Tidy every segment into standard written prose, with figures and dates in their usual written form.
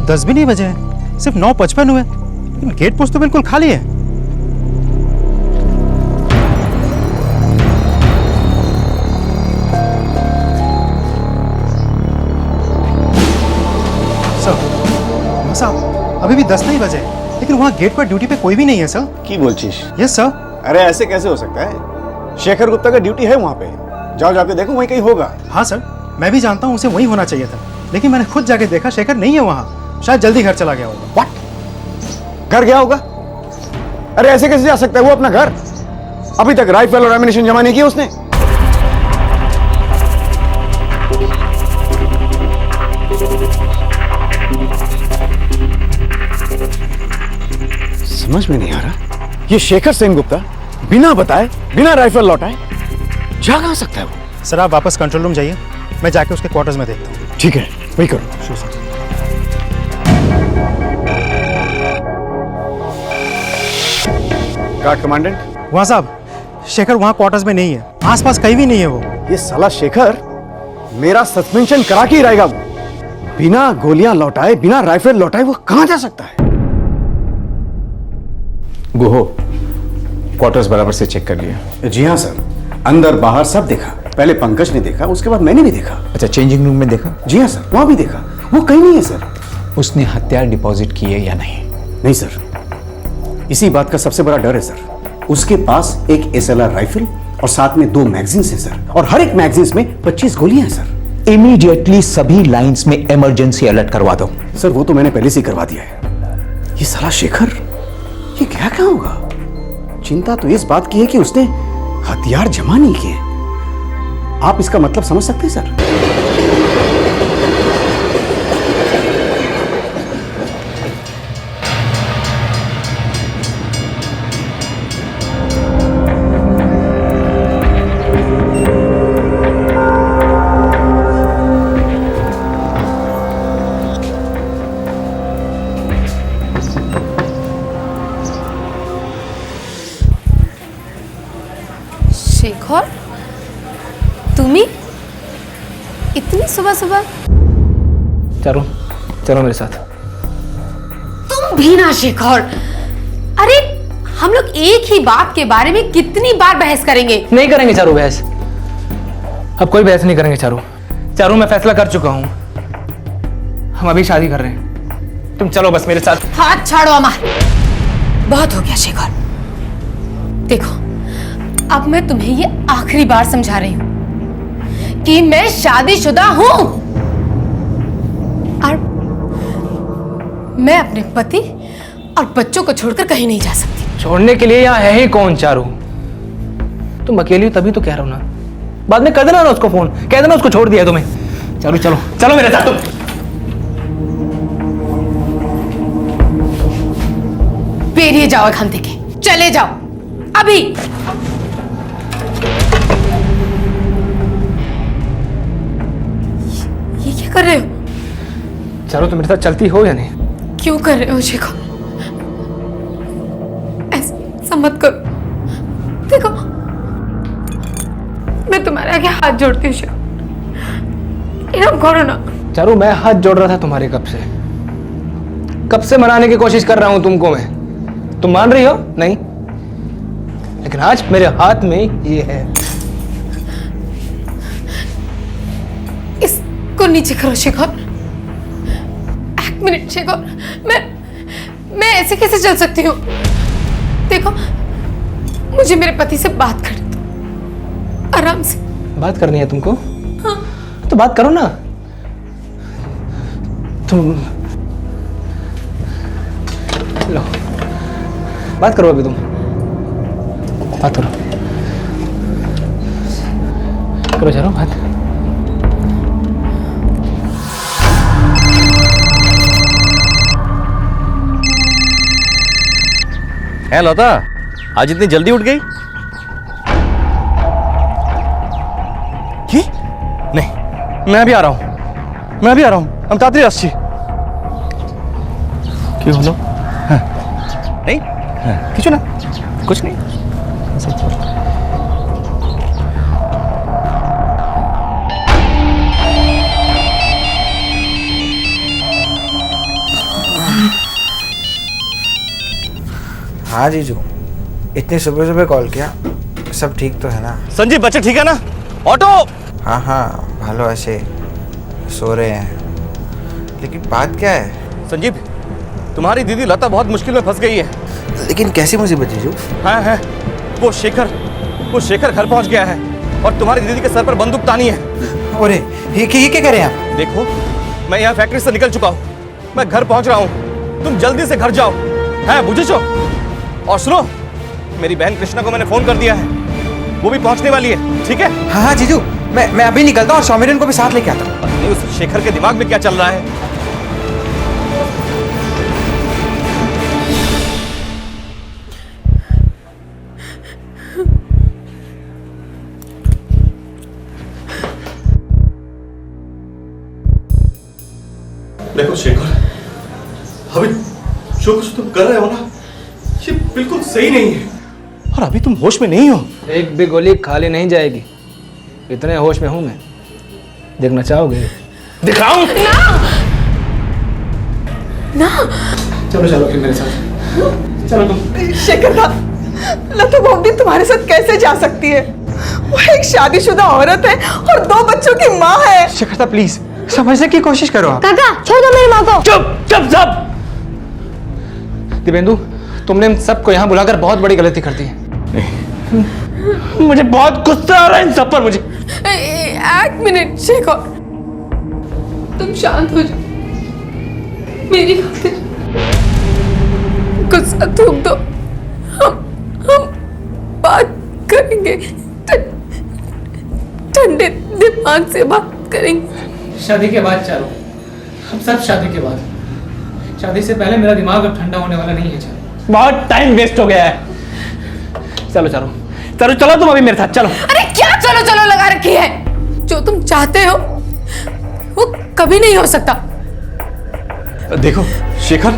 तो 10 भी नहीं बजे हैं, सिर्फ 9:55 हुए, लेकिन गेट पोस्ट तो बिल्कुल खाली है। सर, साहब अभी भी 10 नहीं बजे, लेकिन वहाँ गेट पर ड्यूटी पे कोई भी नहीं है सर। की बोलचिश? Yes sir. अरे ऐसे कैसे हो सकता है? शेखर गुप्ता का ड्यूटी है वहाँ पे, जाओ जाके देखो वहीं कहीं होगा। हाँ सर, मैं भी जानता हूँ उसे वहीं होना चाहिए था, लेकिन मैंने खुद जाके देखा शेखर नहीं है वहाँ, शायद जल्दी घर चला गया होगा। व्हाट? घर गया होगा? अरे ऐसे कैसे जा सकता है वो अपना घर? अभी तक राइफल और एमिनेशन जमा नहीं किया उसने। समझ में नहीं आ रहा, ये शेखर सेनगुप्ता बिना बताए, बिना राइफल लौटाए जा कहां सकता है वो? सर आप वापस कंट्रोल रूम जाइए, मैं जाके उसके क्वार्टर्स में देखता हूँ। ठीक है, वही करो। Show sir. गार्ड कमांडेंट, वहाँ साहब, शेखर वहाँ क्वार्टर्स में नहीं है, आसपास कहीं भी नहीं है वो। ये साला शेखर मेरा सस्पेंशन करा के ही रहेगा। वो बिना गोलियां लौटाए, बिना राइफल लौटाए वो कहां जा सकता है? गुहो, क्वार्टर्स बराबर से चेक कर लिया? जी हाँ सर, अंदर बाहर सब देखा। पहले पंकज ने देखा, उसके बाद मैंने भी देखा। अच्छा, चेंजिंग रूम में देखा? जी हाँ सर, वहां भी देखा, वो कहीं नहीं है सर। उसने हथियार डिपॉजिट किए या नहीं? नहीं सर, इसी बात का सबसे बड़ा डर है सर। उसके पास एक SLR राइफल और साथ में 2 मैगजीन्स हैं सर, और हर एक मैगजीन्स में 25 गोलियां हैं सर। इमीडिएटली सभी लाइंस में इमरजेंसी अलर्ट करवा दो। सर वो तो मैंने पहले से ही करवा दिया है। ये साला शेखर, ये क्या कहाँ होगा? चिंता तो इस बात की है कि उसने हथियार जमा नहीं किए। आप इसका मतलब समझ सकते हैं सर? शेखर, तुम्ही इतनी सुबह सुबह? चलो चलो मेरे साथ। तुम भी ना शेखर, अरे हम लोग एक ही बात के बारे में कितनी बार बहस करेंगे? नहीं करेंगे चारू बहस, अब कोई बहस नहीं करेंगे चारू। चारू मैं फैसला कर चुका हूं, हम अभी शादी कर रहे हैं। तुम चलो बस मेरे साथ। हाथ छाड़ो अमर, बहुत हो गया शेखर। देखो अब मैं तुम्हें ये आखिरी बार समझा रही हूं कि मैं शादीशुदा हूं और मैं अपने पति और बच्चों को छोड़कर कहीं नहीं जा सकती। छोड़ने के लिए यहाँ है ही कौन चारू? तुम अकेली हो तभी तो कह रहा हूं ना, बाद में कर देना ना उसको फोन, कह देना उसको छोड़ दिया तुम्हें। चारू चलो चलो मेरे साथ। तुम बेरिए जाओ खान के, चले जाओ अभी। ये क्या कर रहे हो? चारू तुम मेरे साथ चलती हो या नहीं? क्यों कर रहे हो शेखर? ऐसा मत करो। देखो मैं तुम्हारे आगे हाथ जोड़ती हूँ शेखर, इनाम करो ना। चारू मैं हाथ जोड़ रहा था तुम्हारे कब से मनाने की कोशिश कर रहा हूं तुमको मैं। तुम मान रही हो? नहीं, लेकिन आज मेरे हाथ में ये है। इसको नीचे करो शेखर। एक मिनट शेखर, मैं ऐसे कैसे चल सकती हूँ? देखो मुझे मेरे पति से बात करनी दो, आराम से। बात करनी है तुमको? हाँ। तो बात करो ना तुम। लो बात करो, अभी तुम बात करो। करो चलो बात। है लता, आज इतनी जल्दी उठ गई? ये नहीं, मैं भी आ रहा हूँ, हम तातरी আসছি। क्यों हलो? नहीं কিছু না, कुछ नहीं। हाँ जीजू, इतनी सुबह सुबह कॉल किया, सब ठीक तो है ना? संजीव बच्चे ठीक है ना? ऑटो। हाँ हाँ भालो ऐसे सो रहे हैं, लेकिन बात क्या है? संजीव, तुम्हारी दीदी लता बहुत मुश्किल में फंस गई है। लेकिन कैसी मुसीबत जीजू? है वो शेखर घर पहुंच गया है और तुम्हारी दीदी के सर पर बंदूक तानी है। अरे ये क्या करें आप? देखो, मैं यहाँ फैक्ट्री से निकल चुका हूँ, मैं घर पहुंच रहा हूँ, तुम जल्दी से घर जाओ, है बुझे? और सुनो, मेरी बहन कृष्णा को मैंने फोन कर दिया है, वो भी पहुंचने वाली है, ठीक है? हाँ हाँ जीजू, मैं अभी निकलता हूँ और सौमिरन को भी साथ लेके आता हूँ। नहीं, उस शेखर के दिमाग में क्या चल रहा है? देखो शेखर, अभी जो कुछ तुम कर रहे हो ना, ये बिल्कुल सही नहीं है और अभी तुम होश में नहीं हो। एक भी गोली खाली नहीं जाएगी, इतने होश में हूं मैं। देखना चाहोगे? दिखाऊं? ना चलो चलो फिर मेरे साथ, चलो तुम। शेखर दा, लता बॉम्बी तुम्हारे साथ कैसे जा सकती है? वो एक शादीशुदा औरत है और 2 बच्चों की माँ है। शेखर दा प्लीज समझने की कोशिश करो आप। काका छोड़ दो मेरी माँ को। चुप चुप सब। दिव्येंदु, तुमने हम सबको यहाँ बुलाकर बहुत बड़ी गलती कर दी है। मुझे बहुत गुस्सा आ रहा है इन सब पर। मुझे एक मिनट शेखर, तुम शांत हो जाओ, मेरी खातिर गुस्सा थूक दो, हम बात करेंगे, ठंडे दिमाग से बात करेंगे। शादी के बाद चारों, हम सब शादी के बाद। शादी से पहले मेरा दिमाग अब ठंडा होने वाला नहीं है चारों। बहुत टाइम वेस्ट हो गया है। चलो चारों, चलो चलो तुम अभी मेरे साथ चलो। अरे क्या चलो चलो लगा रखी है? जो तुम चाहते हो वो कभी नहीं हो सकता। देखो शेखर,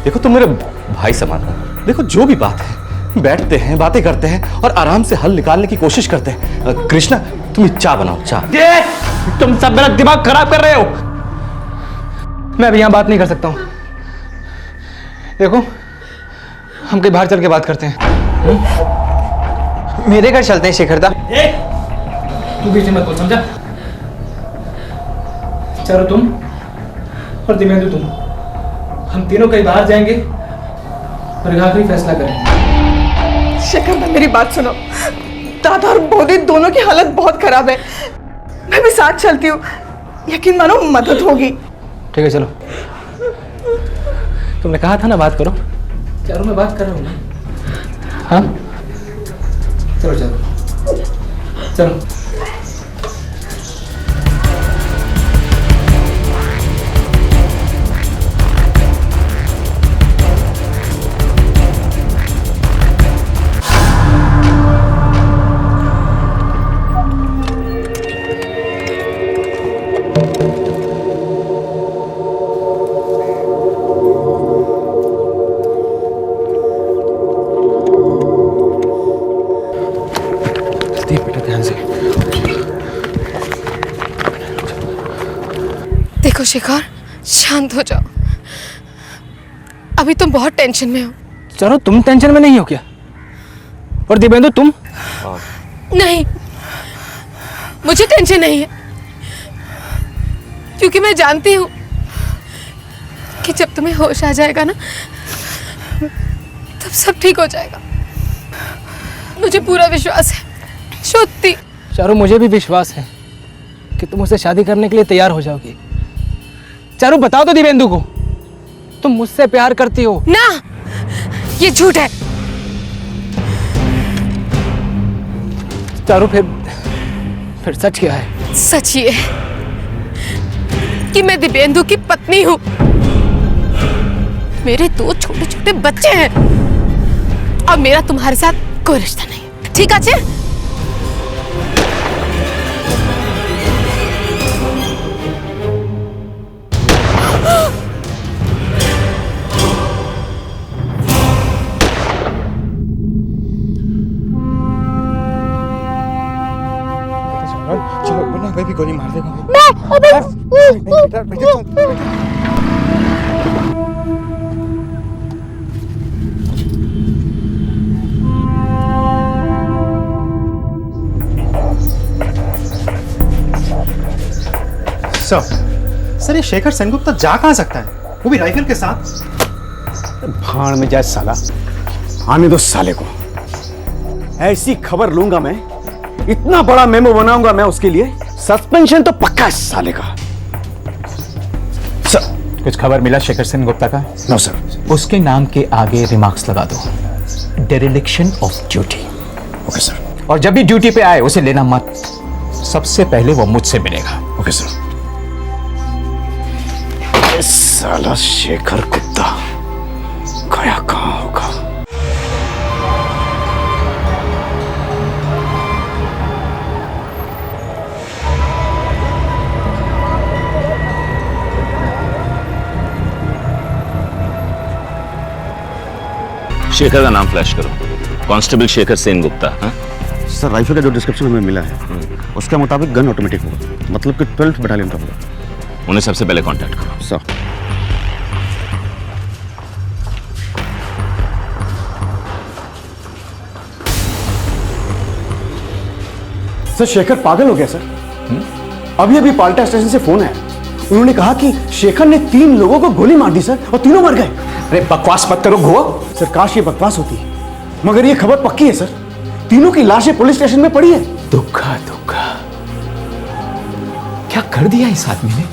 देखो तुम मेरे भाई समान हो। देखो जो भी बात है, बैठते हैं, बातें करते हैं और आराम से हल निकालने की कोशिश करते हैं। कृष्णा, तुम चाय बनाओ, चाय। तुम सब मेरा दिमाग खराब कर रहे हो। मैं अभी यहाँ बात नहीं कर सकता हूँ। देखो, हम कहीं बाहर चल के बात करते हैं। मेरे घर चलते हैं शेखर दा। तू बीच में मत बोल, समझा? चलो तुम और दिव्येंदु तुम, हम तीनों कहीं बाहर जाएंगे और एक आखिरी फैसला करेंगे। शेखर दा मेरी बात सुनो, दादा और बोधी दोनों की हालत बहुत खराब है। मैं भी साथ चलती हूँ, यकीन मानो मदद होगी। ठीक है चलो। तुमने कहा था ना बात करो। चारों में बात कर रहा हूँ ना। हाँ चलो चलो चलो। देखो शेखर, शांत हो जाओ, अभी तुम बहुत टेंशन में हो। चलो तुम टेंशन में नहीं हो क्या? और दिव्येंदु तुम? नहीं, मुझे टेंशन नहीं है, क्योंकि मैं जानती हूँ कि जब तुम्हें होश आ जाएगा ना, तब सब ठीक हो जाएगा। मुझे पूरा विश्वास है, सच्ची। चारों, मुझे भी विश्वास है कि तुम मुझसे शादी करने के लिए तैयार हो जाओगी। चारों, बताओ तो दिव्येंदु को, तुम मुझसे प्यार करती हो? ना, ये झूठ है। चारों, फिर सच क्या है? सच ये है कि मैं दिव्येंदु की पत्नी हूँ। मेरे 2 छोटे छोटे बच्चे हैं और मेरा तुम्हारे साथ कोई रिश्ता नहीं है, ठीक है? चलो वरना कोई भी गोली मार देगा। सर ये शेखर सेनगुप्ता जा कहाँ सकता है, वो भी राइफल के साथ? भाड़ में जाए साला, आने दो साले को। ऐसी खबर लूंगा मैं, इतना बड़ा मेमो बनाऊंगा मैं उसके लिए, सस्पेंशन तो पक्का है साले का। सर कुछ खबर मिला शेखर सेनगुप्ता का? No sir. उसके नाम के आगे रिमार्क्स लगा दो, dereliction of duty. Okay sir. और जब भी ड्यूटी पे आए उसे लेना मत, सबसे पहले वो मुझसे मिलेगा। Okay sir. ये साला शेखर कुत्ता गया कहां होगा? शेखर का नाम फ्लैश करो। कांस्टेबल शेखर सेनगुप्ता। हाँ? सर राइफल का जो डिस्क्रिप्शन हमें मिला है उसके मुताबिक गन ऑटोमेटिक होगा, मतलब कि 12th बटालियन का होगा। उन्हें सबसे पहले कांटेक्ट करो। सर। सर शेखर पागल हो गया सर। अभी अभी पाल्टा स्टेशन से फोन आया, उन्होंने कहा कि शेखर ने 3 लोगों को गोली मार दी सर, और तीनों मर गए। अरे बकवास मत करो घुआ। सर काश ये बकवास होती, मगर ये खबर पक्की है सर। तीनों की लाशें पुलिस स्टेशन में पड़ी है। दुखा दुखा, क्या कर दिया इस आदमी ने?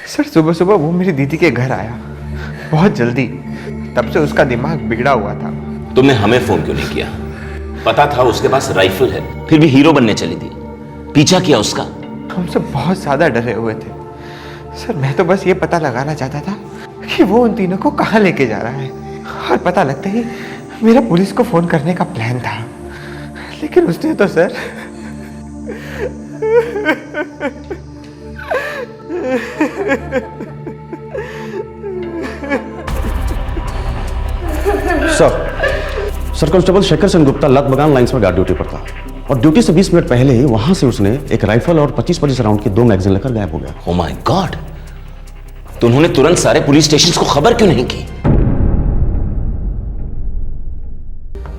सर सुबह सुबह वो मेरी दीदी के घर आया बहुत जल्दी, तब से उसका दिमाग बिगड़ा हुआ था। तुमने हमें फोन क्यों नहीं किया? पता था उसके पास राइफल है, फिर भी हीरो बनने चली थी। पीछा किया उसका? हम सब बहुत ज्यादा डरे हुए थे सर। मैं तो बस ये पता लगाना चाहता था कि वो उन तीनों को कहाँ लेके जा रहा है, और पता लगते ही मेरा पुलिस को फोन करने का प्लान था, लेकिन उसने तो sir sir constable Shekhar Sengupta Latbagan lines में गार्ड ड्यूटी पर था, और ड्यूटी से 20 मिनट पहले ही वहां से उसने एक राइफल और 25 राउंड की 2 मैगजीन लेकर गायब हो गया। Oh my God! तो उन्होंने तुरंत सारे पुलिस स्टेशंस को खबर क्यों नहीं की?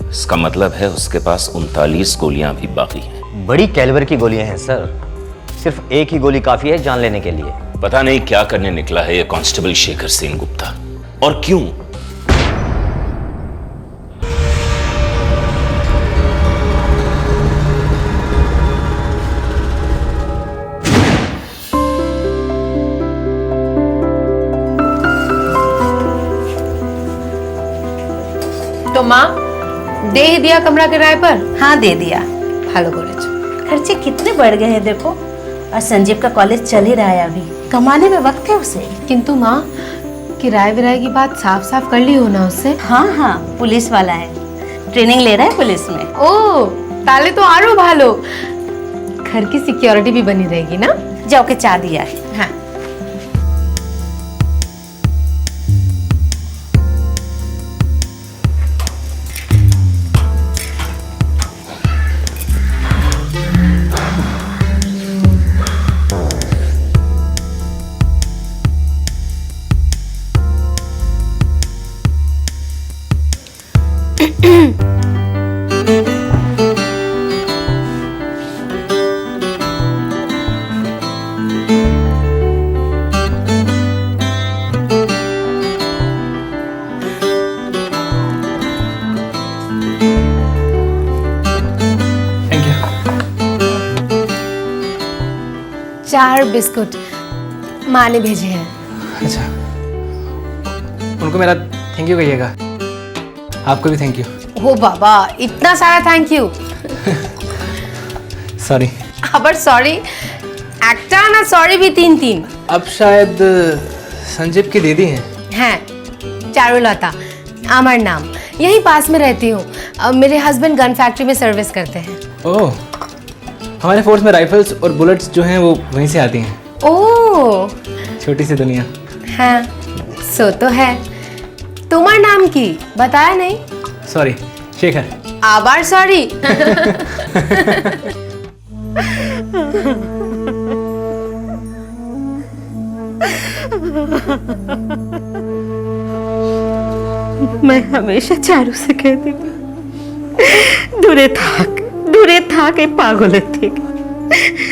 इसका मतलब है उसके पास 39 गोलियां भी बाकी हैं। बड़ी कैलिबर की गोलियां हैं सर, सिर्फ एक ही गोली काफी है जान लेने के लिए। पता नहीं क्या करने निकला है ये कांस्टेबल शेखर सेनगुप्ता, और क्यों? तो माँ दे ही दिया कमरा किराए पर? हाँ दे दिया। ভালো করেছো। खर्चे कितने बढ़ गए हैं देखो, और संजीव का कॉलेज चल ही रहा है, अभी कमाने में वक्त है उसे। किंतु माँ किराए विराए की बात साफ साफ कर ली हो ना उससे? हाँ हाँ पुलिस वाला है, ट्रेनिंग ले रहा है पुलिस में। ও তাহলে তো আরো ভালো, घर की सिक्योरिटी भी बनी रहेगी ना। जाओ के चाय दिया है। हाँ थैंक यू। 4 बिस्कुट माँ ने भेजे हैं। अच्छा, उनको मेरा थैंक यू कहिएगा। आपको भी थैंक यू। ओ बाबा इतना सारा थैंक यू। सॉरी। আবার সরি একটা না, সরি भी 3-3। अब शायद संजीव की दीदी हैं। हैं चारुलता আমার नाम, यहीं पास में रहती हूँ। मेरे हस्बैंड गन फैक्ट्री में सर्विस करते हैं। ओह, हमारे फोर्स में राइफल्स और बुलेट्स जो हैं वो वहीं से आती हैं। ओह छोटी सी दुनिया। हाँ सो तो है। तुम्हार नाम की बताया नहीं? सॉरी शेखर। आबार सॉरी। मैं हमेशा चारू से कहती थी दूरे था के पागल थे,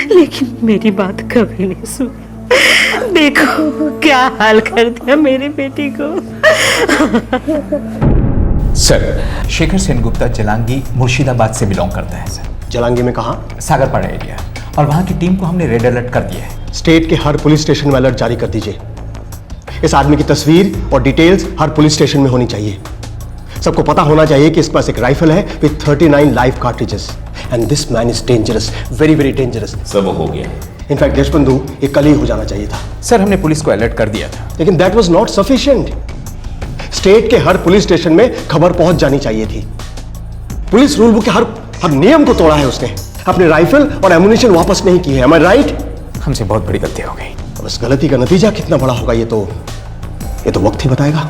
लेकिन मेरी बात कभी नहीं सुनी। देखो क्या हाल कर दिया मेरी बेटी को। सर, शेखर सेनगुप्ता जलांगी मुर्शिदाबाद से बिलोंग करता है सर। जलांगी में कहाँ? सागरपाड़ा एरिया, और वहाँ की टीम को हमने रेड अलर्ट कर दिया है। स्टेट के हर पुलिस स्टेशन में अलर्ट जारी कर दीजिए। इस आदमी की तस्वीर और डिटेल्स हर पुलिस स्टेशन में होनी चाहिए। सबको पता होना चाहिए कि इसके पास एक राइफल है with 39 live cartridges and this man is dangerous, very very dangerous. सब हो गया। इनफैक्ट देशबंधु ये कल ही हो जाना चाहिए था। सर, हमने पुलिस को अलर्ट कर दिया था, लेकिन that was not sufficient. State के हर पुलिस स्टेशन में खबर पहुंच जानी चाहिए थी। पुलिस रूल बुक के हर नियम को तोड़ा है उसने। अपने राइफल और एमुनिशन वापस नहीं की है। एम आई राइट? हमसे बहुत बड़ी गलती हो गई। अब इस गलती का नतीजा कितना बड़ा होगा ये तो वक्त ही बताएगा।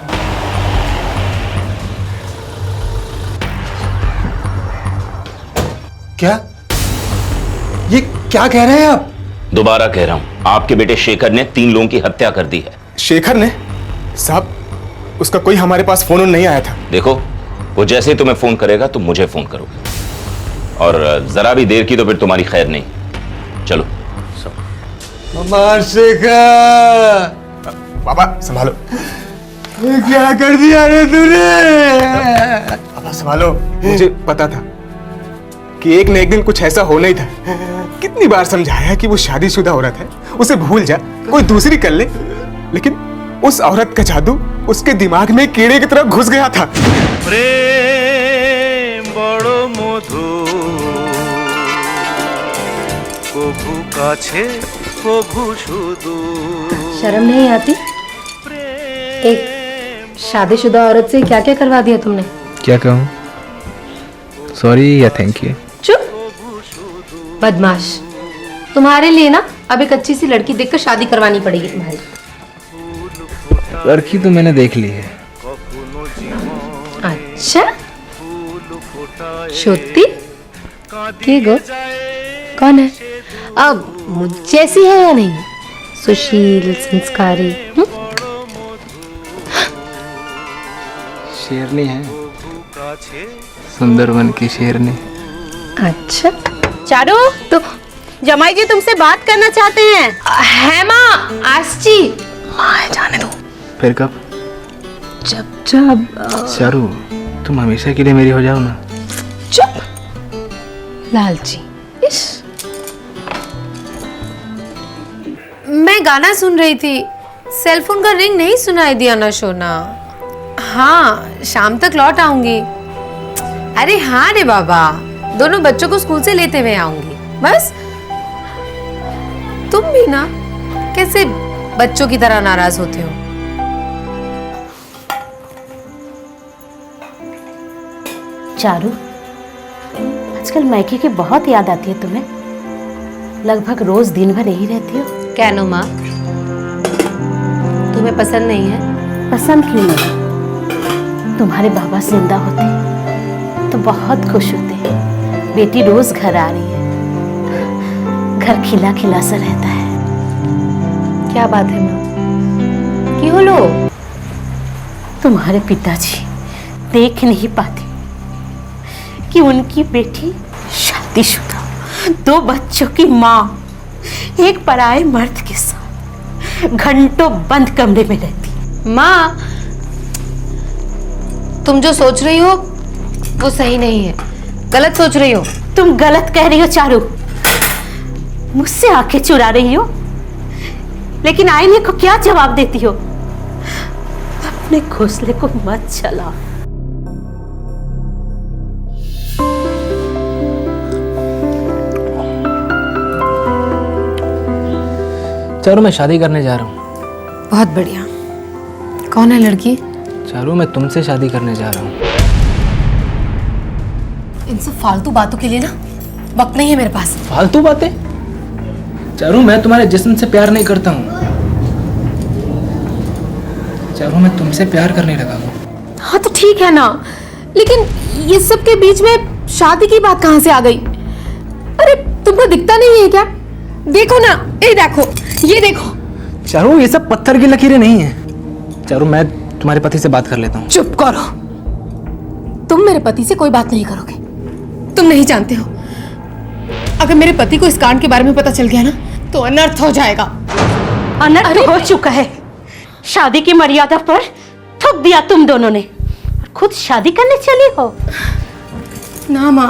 क्या? ये क्या कह रहे हैं आप? दोबारा कह रहा हूं, आपके बेटे शेखर ने 3 लोगों की हत्या कर दी है। शेखर ने? साहब, उसका कोई हमारे पास फोन नहीं आया था। देखो, वो जैसे ही तुम्हें फोन करेगा तुम मुझे फोन करो, और जरा भी देर की तो फिर तुम्हारी खैर नहीं। चलो। शेखर, बाबा संभालो। क्या कर दिया रे तूने? बाबा संभालो। मुझे पता था कि एक न एक दिन कुछ ऐसा होना ही था। कितनी बार समझाया कि वो शादीशुदा औरत है, उसे भूल जा, कोई दूसरी कर ले, लेकिन उस औरत का जादू उसके दिमाग में कीड़े की तरह घुस गया था। प्रेम बड़ो मधु, कभू काछे कभू सुदूर। शर्म नहीं आती? एक शादीशुदा औरत से क्या क्या करवा दिया तुमने? क्या कहूँ? सॉरी या थैंक यू। चुप, बदमाश। तुम्हारे लिए ना अब एक अच्छी सी लड़की देखकर शादी करवानी पड़ेगी तुम्हारी। लड़की तो मैंने देख ली है। अच्छा, सत्य? के गो? कौन है? अब मुझ जैसी है या नहीं? सुशील, संस्कारी? शेरनी है, सुंदरवन की शेरनी। अच्छा, चारू, तो जमाई जी तुमसे बात करना चाहते हैं। है माँ, आस्ची। माँ है, जाने दो। फिर कब? जब चारू, तुम हमेशा के लिए मेरी हो जाओ ना। चुप, लालची। इस मैं गाना सुन रही थी, सेलफोन का रिंग नहीं सुनाई दिया ना सोना। हाँ, शाम तक लौट आऊंगी। अरे हाँ रे बाबा, दोनों बच्चों को स्कूल से लेते हुए आऊंगी बस। तुम भी ना कैसे बच्चों की तरह नाराज होते हो। चारू, आजकल मायके की बहुत याद आती है तुम्हें। लगभग रोज दिन भर यही रहती हो। कहनो माँ, तुम्हें पसंद नहीं है? पसंद क्यों नहीं? तुम्हारे बाबा जिंदा होते तो बहुत खुश होते। बेटी रोज घर आ रही है, घर खिला खिला सा रहता है। क्या बात है माँ, क्यों लो? तुम्हारे पिताजी देख नहीं पाते कि उनकी बेटी शादीशुदा 2 बच्चों की माँ एक पराये मर्द के साथ घंटों बंद कमरे में रहती। माँ, तुम जो सोच रही हो वो सही नहीं है, गलत सोच रही हो। तुम गलत कह रही हो चारू। मुझसे आंखें चुरा रही हो, लेकिन आईने को क्या जवाब देती हो? अपने घोंसले को मत चलाओ। चारू, मैं शादी करने जा रहा हूँ। बहुत बढ़िया। कौन है लड़की? चारू, मैं तुमसे शादी करने जा रहा हूँ। इन सब फालतू बातों के लिए ना वक्त नहीं है मेरे पास। फालतू बातें? चारू, मैं तुम्हारे जिस्म से प्यार नहीं करता हूँ। चारू, मैं तुमसे प्यार करने लगा हूँ। हाँ तो ठीक है ना, लेकिन ये सब के बीच में शादी की बात कहाँ से आ गई? अरे तुमको दिखता नहीं है क्या? देखो ना, ये देखो, चारू ये सब पत्थर की लकीरें नहीं है। चारू मैं तुम्हारे पति से बात कर लेता हूँ। चुप करो, तुम मेरे पति से कोई बात नहीं करोगे। तुम नहीं जानते हो, अगर मेरे पति को इस कांड के बारे में पता चल गया ना तो अनर्थ हो जाएगा। अनर्थ हो चुका है। शादी की मर्यादा पर थूक दिया तुम दोनों ने, खुद शादी करने चली हो। ना माँ,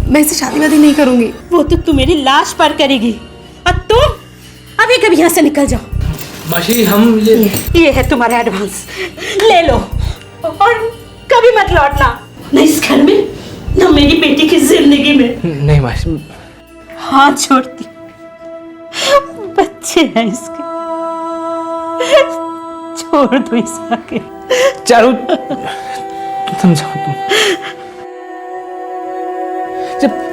मैं इसे शादी वादी नहीं करूंगी। वो तो तू मेरी लाश पर करेगी, और तुम अभी कभी यहाँ से निकल जाओ। मासी हम ये है तुम्हारा एडवांस, ले लो और कभी मत लौटना, न इस घर में न मेरी बेटी की जिंदगी में। नहीं मासी। हाथ छोड़ती, बच्चे हैं इसके, छोड़ दो इसे आगे। चारू समझाओ तुम। जब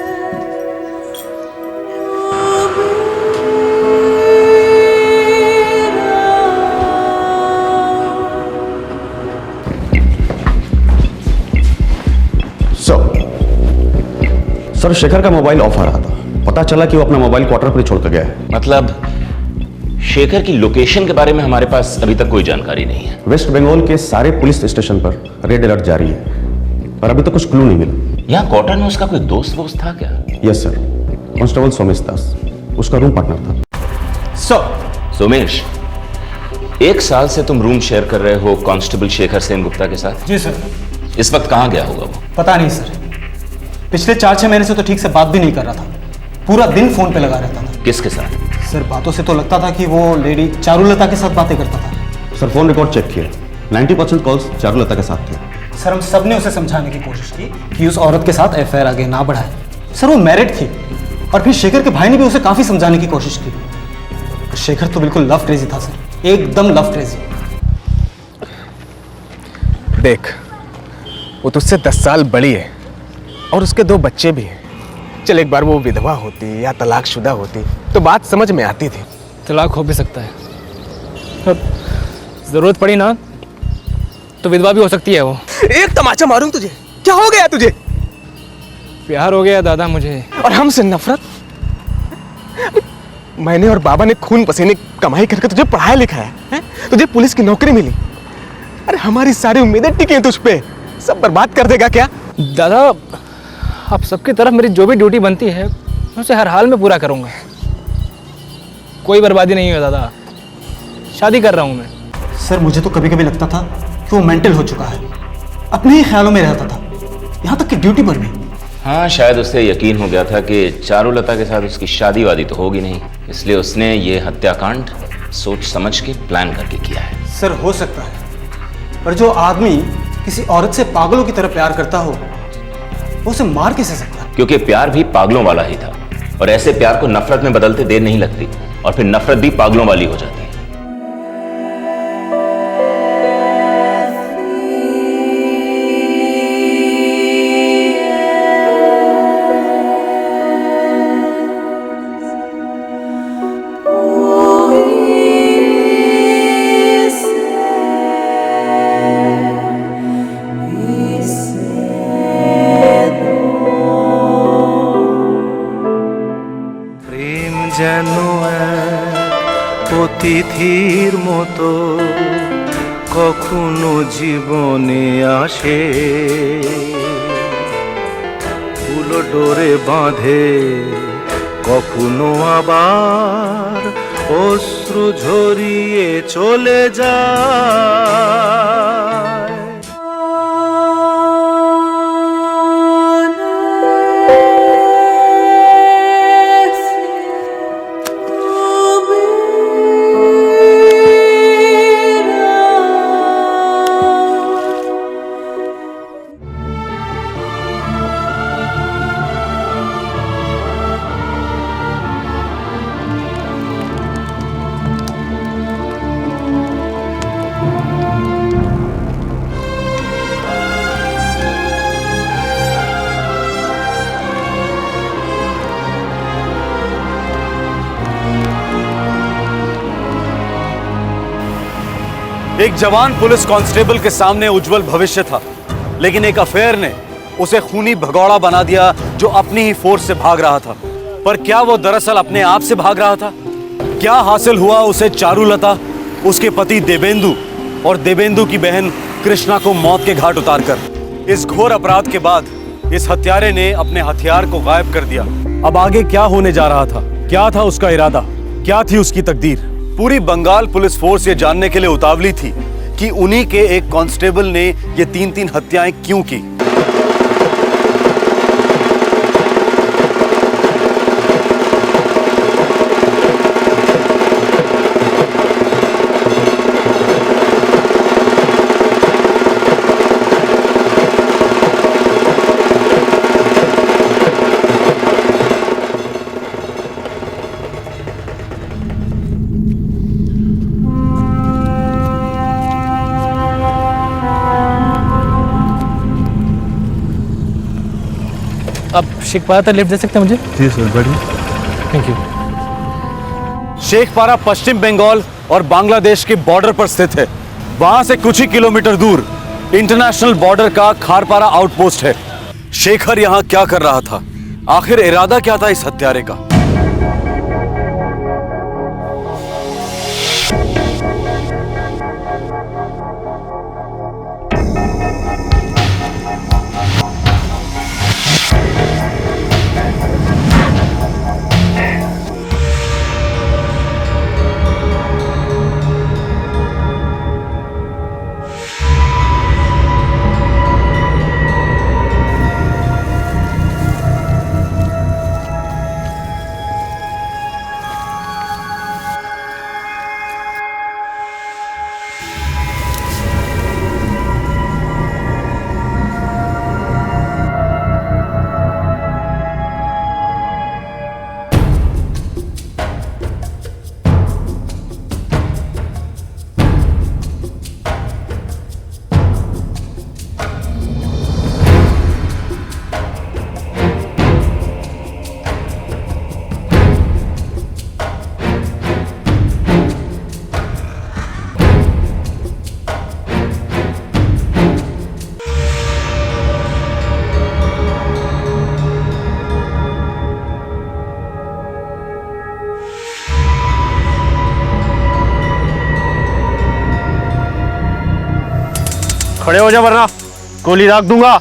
सर शेखर का मोबाइल ऑफ आ रहा था, पता चला कि वो अपना मोबाइल क्वार्टर पर छोड़ कर गया है। मतलब शेखर की लोकेशन के बारे में हमारे पास अभी तक कोई जानकारी नहीं है। वेस्ट बंगाल के सारे पुलिस स्टेशन पर रेड अलर्ट जारी है, पर अभी तक कुछ क्लू नहीं मिला। यहाँ क्वार्टर में उसका कोई दोस्त वोस्त था क्या? यस सर, कांस्टेबल सोमेश दास उसका रूम पार्टनर था। सोमेश, 1 साल से तुम रूम शेयर कर रहे हो कांस्टेबल शेखर सेन गुप्ता के साथ? जी सर। इस वक्त कहाँ गया होगा वो? पता नहीं सर, पिछले 4-6 महीने से तो ठीक से बात भी नहीं कर रहा था, पूरा दिन फोन पे लगा रहता था। किसके साथ? सर बातों से तो लगता था कि वो लेडी चारुलता के साथ बातें करता था। सर फोन रिकॉर्ड चेक किया, 90% कॉल्स चारुलता के साथ थे। सर हम सब ने उसे समझाने की कोशिश की कि उस औरत के साथ एफआईआर आगे ना बढ़ाए। सर वो मैरिड थी, और फिर शेखर के भाई ने भी उसे काफी समझाने की कोशिश की। शेखर तो बिल्कुल लव क्रेजी था सर, एकदम लव क्रेजी। देख, वो तुझसे 10 साल बड़ी है और उसके 2 बच्चे भी हैं। चल एक बार वो विधवा होती या तलाकशुदा होती तो बात समझ में आती थी। तलाक हो भी सकता है, अब जरूरत पड़ी ना तो विधवा भी हो सकती है वो। एक तमाचा मारूं तुझे, क्या हो गया तुझे? प्यार हो गया दादा मुझे। और हमसे नफरत? मैंने और बाबा ने खून पसीने कमाई करके तुझे पढ़ाया लिखाया है, तुझे पुलिस की नौकरी मिली। अरे हमारी सारी उम्मीदें टिकी हैं तुझ पे, सब बर्बाद कर देगा क्या? दादा आप सबकी तरफ मेरी जो भी ड्यूटी बनती है मैं उसे हर हाल में पूरा करूंगा। कोई बर्बादी नहीं है दादा, शादी कर रहा हूं मैं। सर मुझे तो कभी कभी लगता था कि वो मेंटल हो चुका है, अपने ही ख्यालों में रहता था, यहाँ तक कि ड्यूटी पर भी। हाँ, शायद उसे यकीन हो गया था कि चारुलता के साथ उसकी शादी वादी तो होगी नहीं, इसलिए उसने ये हत्याकांड सोच समझ के प्लान करके किया है। सर हो सकता है, पर जो आदमी किसी औरत से पागलों की तरह प्यार करता हो वो उसे मार कैसे सकता है? क्योंकि प्यार भी पागलों वाला ही था, और ऐसे प्यार को नफरत में बदलते देर नहीं लगती, और फिर नफरत भी पागलों वाली हो जाती है। যেন এক অতিথির মতো কখনো জীবনে আসে, ফুলো ডোরে বাঁধে, কখনো আবার অশ্রু ঝরিয়ে চলে যায়। एक जवान पुलिस कांस्टेबल के सामने उज्जवल भविष्य था, लेकिन एक अफेयर ने उसे खूनी भगौड़ा बना दिया जो अपनी ही फोर्स से भाग रहा था। पर क्या वो दरअसल अपने आप से भाग रहा था? क्या हासिल हुआ उसे चारुलता, उसके पति देवेंदु और देवेंदु की बहन कृष्णा को मौत के घाट उतारकर? इस घोर अपराध के बाद इस हत्यारे ने अपने हथियार को गायब कर दिया। अब आगे क्या होने जा रहा था? क्या था उसका इरादा? क्या थी उसकी तकदीर? पूरी बंगाल पुलिस फोर्स ये जानने के लिए उतावली थी कि उन्हीं के एक कांस्टेबल ने ये 3-3 हत्याएं क्यों की। आप शेखपारा तक लिफ्ट दे सकते हैं मुझे? जी सर, बढ़िया, थैंक यू। शेखपारा पश्चिम बंगाल और बांग्लादेश के बॉर्डर पर स्थित है। वहां से कुछ ही किलोमीटर दूर इंटरनेशनल बॉर्डर का खारपारा आउटपोस्ट है। शेखर यहां क्या कर रहा था? आखिर इरादा क्या था इस हत्यारे का? खड़े हो जा वरना गोली दाग दूंगा।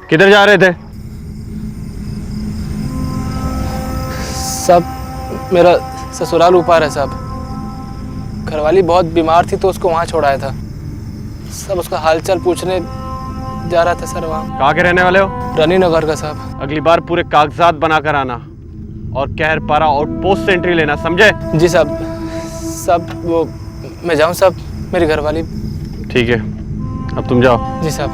किधर जा रहे थे? साहब मेरा ससुराल ऊपर है साहब। घरवाली बहुत बीमार थी तो उसको वहाँ छोड़ाया था। सब उसका हालचाल पूछने जा रहा था सर वहाँ। कहाँ के रहने वाले हो? रानी नगर का साहब। अगली बार पूरे कागजात बनाकर आना और कहरपारा आउटपोस्ट से एंट्री लेना, समझे? जी साहब। साहब वो मैं जाऊँ साहब, मेरी घरवाली। ठीक है, अब तुम जाओ। जी साहब।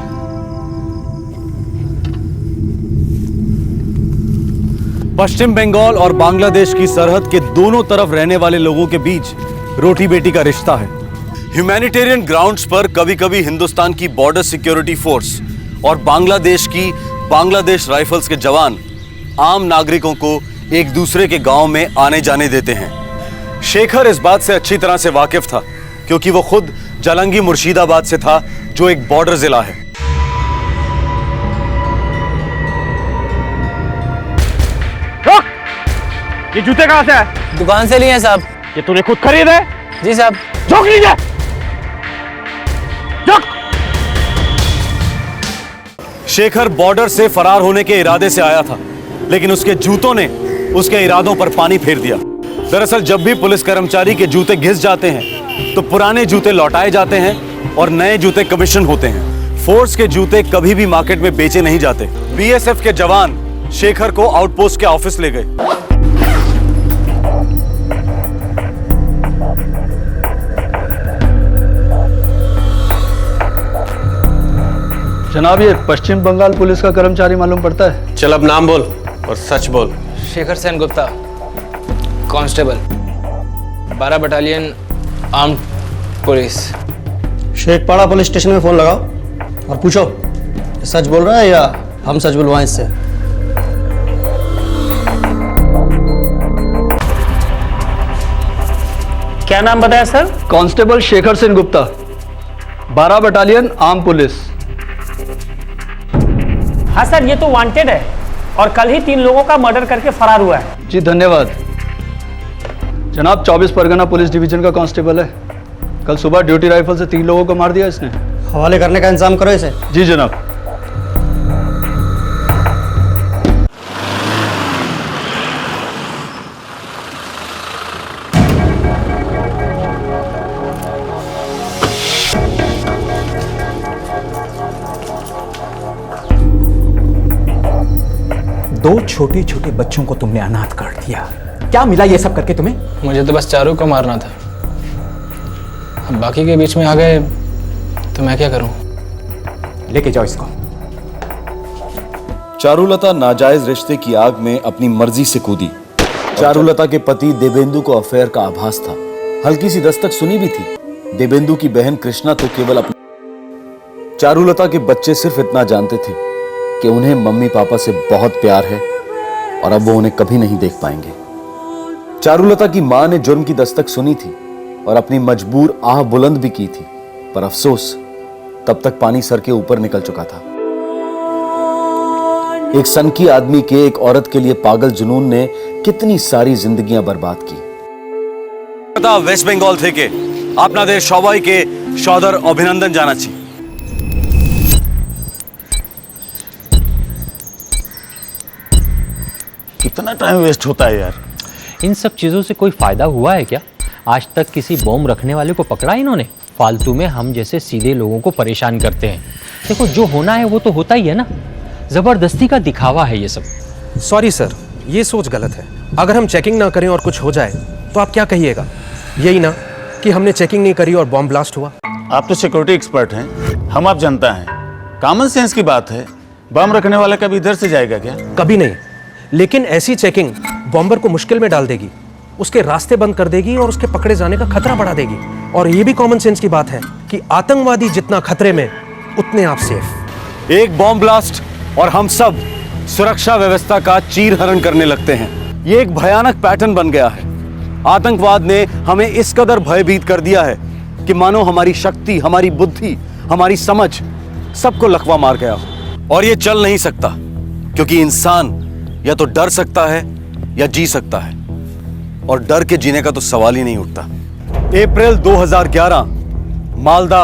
पश्चिम बंगाल और बांग्लादेश की सरहद के दोनों तरफ रहने वाले लोगों के बीच रोटी बेटी का रिश्ता है। ह्यूमैनिटेरियन ग्राउंड्स पर कभी कभी हिंदुस्तान की बॉर्डर सिक्योरिटी फोर्स और बांग्लादेश की बांग्लादेश राइफल्स के जवान आम नागरिकों को एक दूसरे के गांव में आने जाने देते हैं। शेखर इस बात से अच्छी तरह से वाकिफ था क्योंकि वो खुद जालंगी मुर्शिदाबाद से था, जो एक बॉर्डर जिला है। ये जूते कहाँ से है? दुकान से लिए हैं साहब। ये तूने खुद खरीदे? जी साहब। झोंक लीजिए। शेखर बॉर्डर से फरार होने के इरादे से आया था, लेकिन उसके जूतों ने उसके इरादों पर पानी फेर दिया। दरअसल जब भी पुलिस कर्मचारी के जूते घिस जाते हैं तो पुराने जूते लौटाए जाते हैं और नए जूते कमीशन होते हैं। फोर्स के जूते कभी भी मार्केट में बेचे नहीं जाते। बीएसएफ के जवान शेखर को आउटपोस्ट के ऑफिस ले गए। जनाब, ये पश्चिम बंगाल पुलिस का कर्मचारी मालूम पड़ता है? चल अब नाम बोल और सच बोल। Shekhar Sengupta, constable, 12 battalion armed police. Shekhpara police station में फोन लगाओ और पूछो ये सच बोल रहा है या हम सच बुलवाएं इससे। क्या नाम बताया sir? Constable Shekhar Sen Gupta, 12 battalion arm police. हाँ सर, ये तो वांटेड है। और कल ही 3 लोगों का मर्डर करके फरार हुआ है। जी धन्यवाद जनाब। 24 परगना पुलिस डिवीजन का कांस्टेबल है। कल सुबह ड्यूटी राइफल से 3 लोगों को मार दिया इसने। हवाले करने का इंतजाम करो इसे। जी जनाब। दो छोटे छोटे बच्चों को तुमने अनाथ कर दिया। क्या मिला ये सब करके तुम्हें? मुझे तो बस चारू को मारना था। अब बाकी के बीच में आ गए तो मैं क्या करूं? लेके जाओ इसको। चारुलता नाजायज रिश्ते की आग में अपनी मर्जी से कूदी। चारुलता के पति देवेंदु को अफेयर का आभास था। हल्की सी दस्तक सुनी भी थी। देवेंदु की बहन कृष्णा तो केवल अपनी। चारुलता के बच्चे सिर्फ इतना जानते थे कि उन्हें मम्मी पापा से बहुत प्यार है और अब वो उन्हें कभी नहीं देख पाएंगे। चारुलता की मां ने जुर्म की दस्तक सुनी थी और अपनी मजबूर आह बुलंद भी की थी, पर अफसोस तब तक पानी सर के ऊपर निकल चुका था। एक सनकी आदमी के एक औरत के लिए पागल जुनून ने कितनी सारी जिंदगियां बर्बाद की। वेस्ट बंगाल থেকে আপনাদের সবাইকে সদর অভিনন্দন জানাচ্ছি। कितना टाइम वेस्ट होता है यार। इन सब चीजों से कोई फायदा हुआ है क्या? आज तक किसी बॉम्ब रखने वाले को पकड़ा इन्होंने? फालतू में हम जैसे सीधे लोगों को परेशान करते हैं। देखो जो होना है वो तो होता ही है ना। जबरदस्ती का दिखावा है ये सब। सॉरी सर, ये सोच गलत है। अगर हम चेकिंग ना करें और कुछ हो जाए तो आप क्या कहिएगा? यही ना कि हमने चेकिंग नहीं करी और बॉम्ब ब्लास्ट हुआ। आप तो सिक्योरिटी एक्सपर्ट हैं, हम आप जनता हैं। कॉमन सेंस की बात है, बम रखने वाला कभी इधर से जाएगा क्या? कभी नहीं, लेकिन ऐसी चेकिंग बॉम्बर को मुश्किल में डाल देगी, उसके रास्ते बंद कर देगी और उसके पकड़े जाने का खतरा बढ़ा देगी। और ये भी कॉमन सेंस की बात है कि आतंकवादी जितना खतरे में उतने आप सेफ। एक बॉम्ब ब्लास्ट और हम सब सुरक्षा व्यवस्था का चीरहरण करने लगते हैं। ये एक भयानक पैटर्न बन गया है। आतंकवाद ने हमें इस कदर भयभीत कर दिया है कि मानो हमारी शक्ति, हमारी बुद्धि, हमारी समझ सबको लकवा मार गया हो। और ये चल नहीं सकता, क्योंकि इंसान या तो डर सकता है या जी सकता है, और डर के जीने का तो सवाल ही नहीं उठता। अप्रैल 2011, मालदा,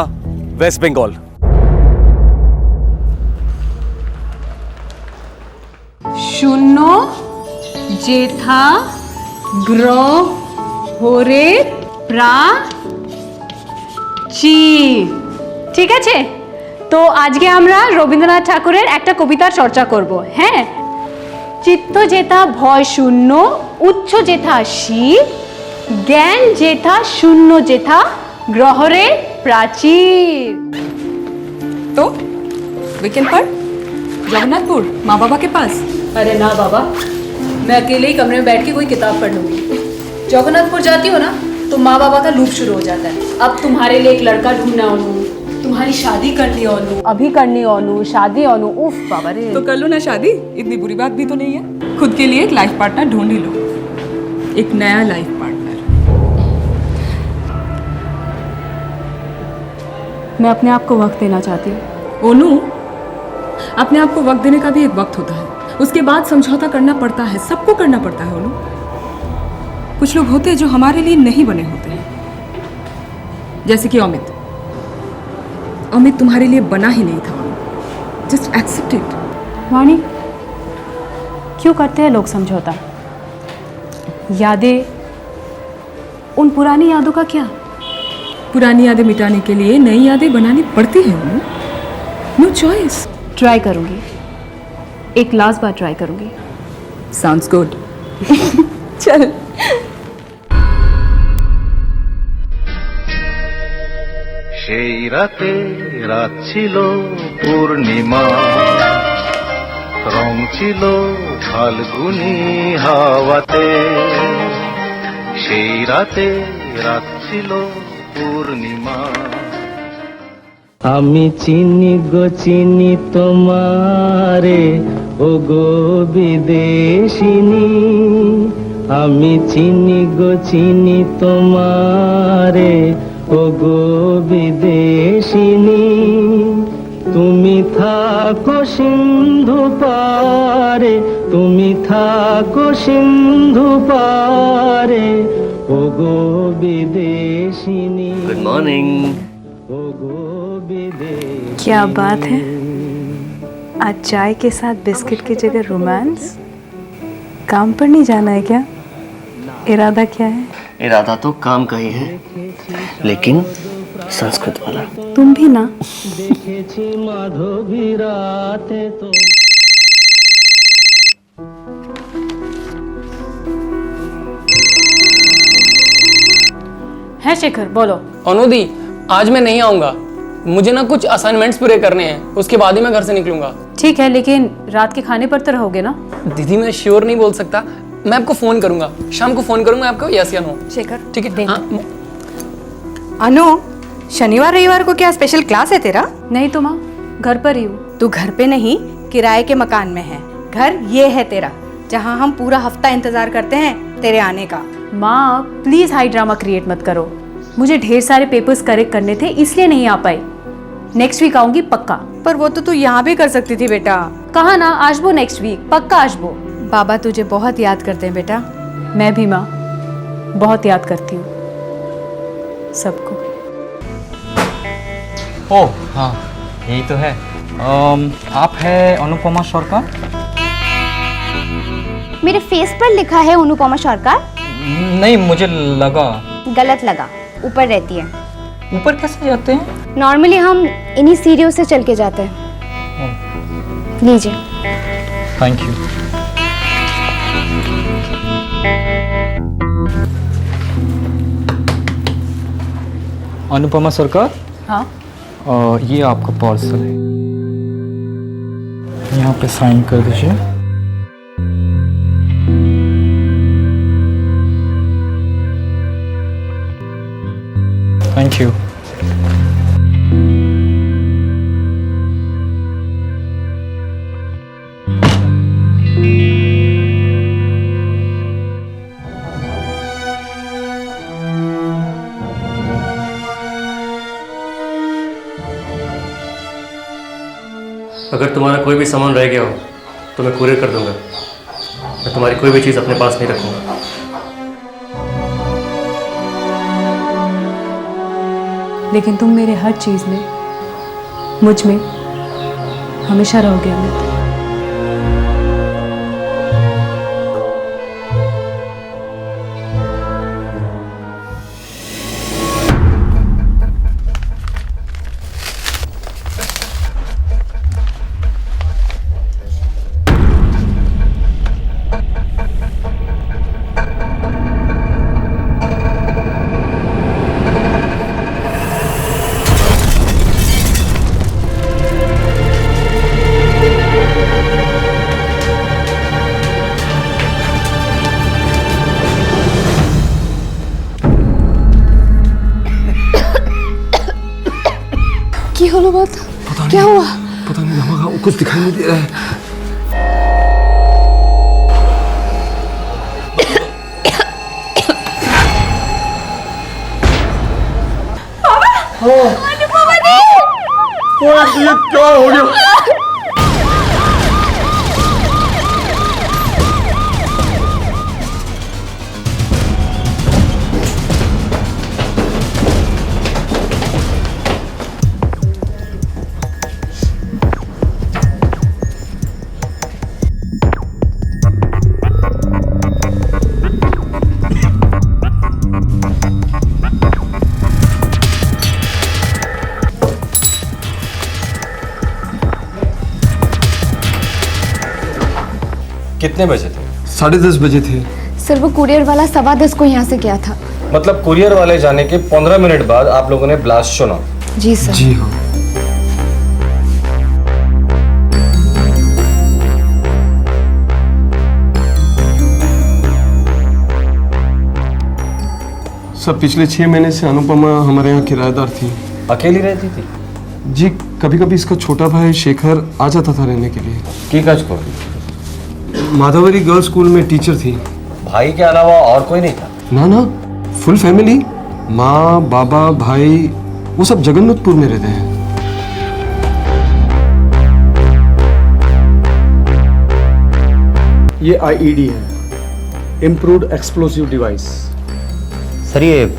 वेस्ट बंगाल। शून्य जेठा ग्रह होरे प्रा ची। ঠিক আছে, তো আজকে আমরা রবীন্দ্রনাথ ঠাকুরের একটা কবিতার চর্চা করব। হ্যাঁ, চিত্ত যেথা ভয় শূন্য, উচ্চ যেথা শির, জ্ঞান যেথা শূন্য যেথা গ্রহরে প্রাচীর। तो वीकेंड पर जगन्नाथपुर माँ बाबा के पास? अरे ना बाबा, मैं अकेले ही कमरे में बैठ के कोई किताब पढ़ लूंगी। जगन्नाथपुर जाती हो ना तो माँ बाबा का लूप शुरू हो जाता है। अब तुम्हारे लिए एक लड़का ढूंढना ओनू, तुम्हारी शादी करनी ओनू, अभी करनी ओनू, शादी ओनू। उफ बाबा रे। तो कर लो ना शादी, इतनी बुरी बात भी तो नहीं है। खुद के लिए एक लाइफ पार्टनर ढूंढ ही लो, एक नया लाइफ पार्टनर। मैं अपने आप को वक्त देना चाहती हूँ। ओनू, अपने आप को वक्त देने का भी एक वक्त होता है, उसके बाद समझौता करना पड़ता है, सबको करना पड़ता है। ओनू, कुछ लोग होते हैं जो हमारे लिए नहीं बने होते हैं, जैसे कि अमित। अमित तुम्हारे लिए बना ही नहीं था। Just accept it. वाणी, क्यों करते हैं लोग समझौता? यादें, उन पुरानी यादों का क्या? पुरानी यादें मिटाने के लिए नई यादें बनानी पड़ती हैं। No choice. ट्राई करूंगी, एक लास्ट बार ट्राई करूंगी। Sounds good. चल। সেই রাতে রাত ছিল পূর্ণিমা, রং ছিল ফাল্গুনি হাওয়াতে। সেই রাতে রাত ছিল পূর্ণিমা। আমি চিনি গো চিনি তোমারে, ও গো বিদেশিনী। আমি চিনি গো চিনি তোমারে, ও গো বিদেশিনী। তুমি থাকো সিন্ধু পারে, তুমি থাকো সিন্ধু পারে, ও গো বিদেশিনী। Good morning. क्या बात है, आज चाय के साथ बिस्किट की जगह रोमांस। काम पर नहीं जाना है क्या? इरादा क्या है? इरादा तो काम का ही है, लेकिन संस्कृत वाला। तुम भी ना। দেখেছি মাধবী রাতে তো। है शेखर, बोलो। अनुदी, आज मैं नहीं आऊंगा, मुझे ना कुछ असाइनमेंट्स पूरे करने हैं, उसके बाद ही मैं घर से निकलूंगा। ठीक है, लेकिन रात के खाने पर तो रहोगे ना? दीदी मैं श्योर नहीं बोल सकता, मैं आपको फोन करूंगा, शाम को फोन करूंगा आपको, यस या नो। शेखर ठीक है। हाँ, अनु, शनिवार रविवार को क्या स्पेशल क्लास है तेरा? नहीं तो माँ, घर पर ही हूँ। तू घर पे नहीं, किराए के मकान में है। घर ये है तेरा, जहाँ हम पूरा हफ्ता इंतजार करते हैं तेरे आने का। माँ प्लीज हाई ड्रामा क्रिएट मत करो, मुझे ढेर सारे पेपर्स करेक्ट करने थे इसलिए नहीं आ पाई। नेक्स्ट वीक आऊंगी पक्का। पर वो तो तू यहाँ भी कर सकती थी बेटा। कहा ना आजबो नेक्स्ट वीक, पक्का आजबो। बाबा तुझे बहुत याद करते हैं बेटा। मैं भी माँ बहुत याद करती हूँ सबको। ओह हाँ, यही तो है। आप है अनुपमा सरकार? मेरे फेस पर लिखा है अनुपमा सरकार। नहीं, मुझे लगा। गलत लगा, ऊपर रहती है। ऊपर कैसे जाते हैं? नॉर्मली हम इन्हीं सीढ़ियों से चल के जाते हैं। लीजिए। Thank you. अनुपमा सरकार, हाँ ये आपका पार्सल है, यहाँ पे साइन कर दीजिए। Thank you. अगर तुम्हारा कोई भी सामान रह गया हो तो मैं कुरियर कर दूंगा। मैं तुम्हारी कोई भी चीज़ अपने पास नहीं रखूंगा। लेकिन तुम मेरे हर चीज में, मुझ में हमेशा रहोगे अमित। की होलो बात? क्या हुआ? पता नहीं धमाका, कुछ दिखाई नहीं दे रहा है। अनुपमा दी! ये क्या हो गया? कितने बजे थे? 10:30 बजे थे। सर वो कुरियर वाला 10:15 को यहाँ से गया था। मतलब कुरियर वाले जाने के 15 मिनट बाद आप लोगों ने ब्लास्ट सुना? जी सर। जी हाँ। सब पिछले 6 महीने से अनुपमा हमारे यहाँ किराएदार थी। अकेली रहती थी? जी, कभी कभी इसका छोटा भाई शेखर आ जाता था रहने के लिए। की काज को? माधवरी गर्ल्स स्कूल में टीचर थी। भाई के अलावा और कोई नहीं था? ना ना, फुल फैमिली, माँ बाबा भाई, वो सब जगन्नाथपुर में रहते हैं। ये आईईडी है, इम्प्रूव्ड एक्सप्लोसिव डिवाइस। सर ये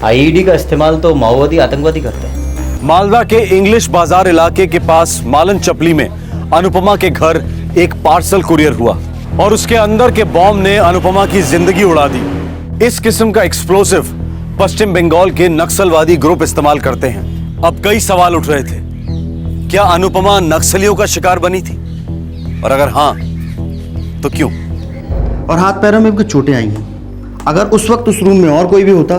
आईईडी का इस्तेमाल तो माओवादी आतंकवादी करते हैं। मालदा के इंग्लिश बाजार इलाके के पास मालन चपली में अनुपमा के घर एक पार्सल कुरियर हुआ और उसके अंदर के बॉम्ब ने अनुपमा की जिंदगी उड़ा दी। इस किस्म का एक्सप्लोसिव पश्चिम बंगाल के नक्सलवादी ग्रुप इस्तेमाल करते हैं। अब कई सवाल उठ रहे थे, क्या अनुपमा नक्सलियों का शिकार बनी थी, और अगर हाँ तो क्यों? और हाथ पैरों में भी चोटें आई हैं। अगर उस वक्त उस रूम में और कोई भी होता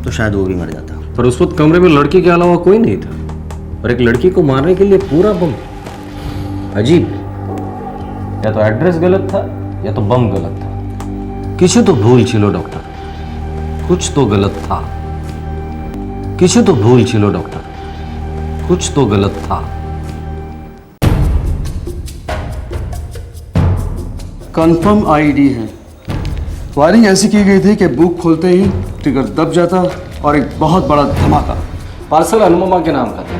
तो शायद वो भी मर जाता। पर उस वक्त कमरे में लड़की के अलावा कोई नहीं था और एक लड़की को मारने के लिए पूरा बम। अजीब, या तो एड्रेस गलत था या तो बम गलत था। किसी तो भूल छिलो डॉक्टर, कुछ तो गलत था। किसी तो भूल छिलो डॉक्टर, कुछ तो गलत था। कंफर्म आईडी है। वायरिंग ऐसी की गई थी कि बुक खोलते ही ट्रिगर दब जाता और एक बहुत बड़ा धमाका। पार्सल अनुपमा के नाम का था,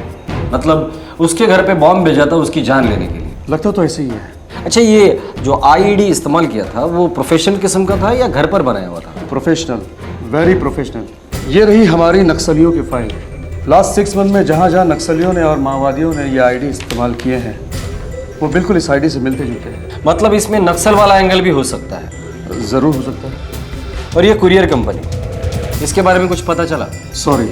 मतलब उसके घर पे बॉम्ब भेजा था उसकी जान लेने के लिए। लगता तो ऐसे ही है। अच्छा, ये जो आईईडी इस्तेमाल किया था वो प्रोफेशनल किस्म का था या घर पर बनाया हुआ था? Professional, very professional. ये रही हमारी नक्सलियों की फाइल। लास्ट 6 मंथ में जहाँ जहाँ नक्सलियों ने और माओवादियों ने ये आईडी इस्तेमाल किए हैं वो बिल्कुल इस आईडी से मिलते जुलते हैं। मतलब इसमें नक्सल वाला एंगल भी हो सकता है? ज़रूर हो सकता है। और ये कुरियर कंपनी, इसके बारे में कुछ पता चला? सॉरी,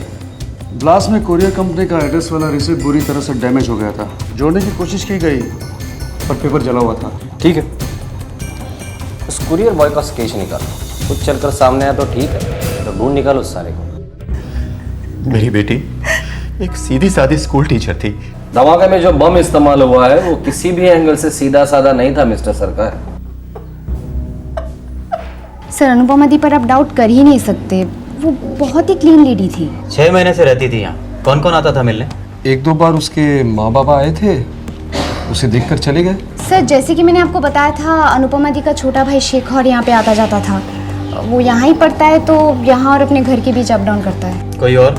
ब्लास्ट में कुरियर कंपनी का एड्रेस वाला रिसिप्ट बुरी तरह से डैमेज हो गया था। जोड़ने की कोशिश की गई पर पेपर जला हुआ था। ठीक है, उस कुरियर बॉय का स्केच निकालो, कुछ चलकर सामने आया तो ठीक है, तो ढूंढ निकालो उस सारे को। मेरी बेटी एक सीधी सादी स्कूल टीचर थी। धमाके में जो बम इस्तेमाल हुआ है वो किसी भी एंगल से सीधा साधा नहीं था मिस्टर सरकार। सर अनुपमा दी पर आप डाउट कर ही नहीं सकते, वो बहुत ही क्लीन लेडी थी। 6 महीने से रहती थी यहाँ। कौन कौन आता था मिलने? 1-2 बार उसके माँ बाप आए थे, उसे देखकर चले गए। सर जैसे कि मैंने आपको बताया था, अनुपमा दी का छोटा भाई शेखर यहाँ पे आता जाता था। वो यहाँ ही पढ़ता है तो यहाँ और अपने घर के बीच अप डाउन करता है। कोई और?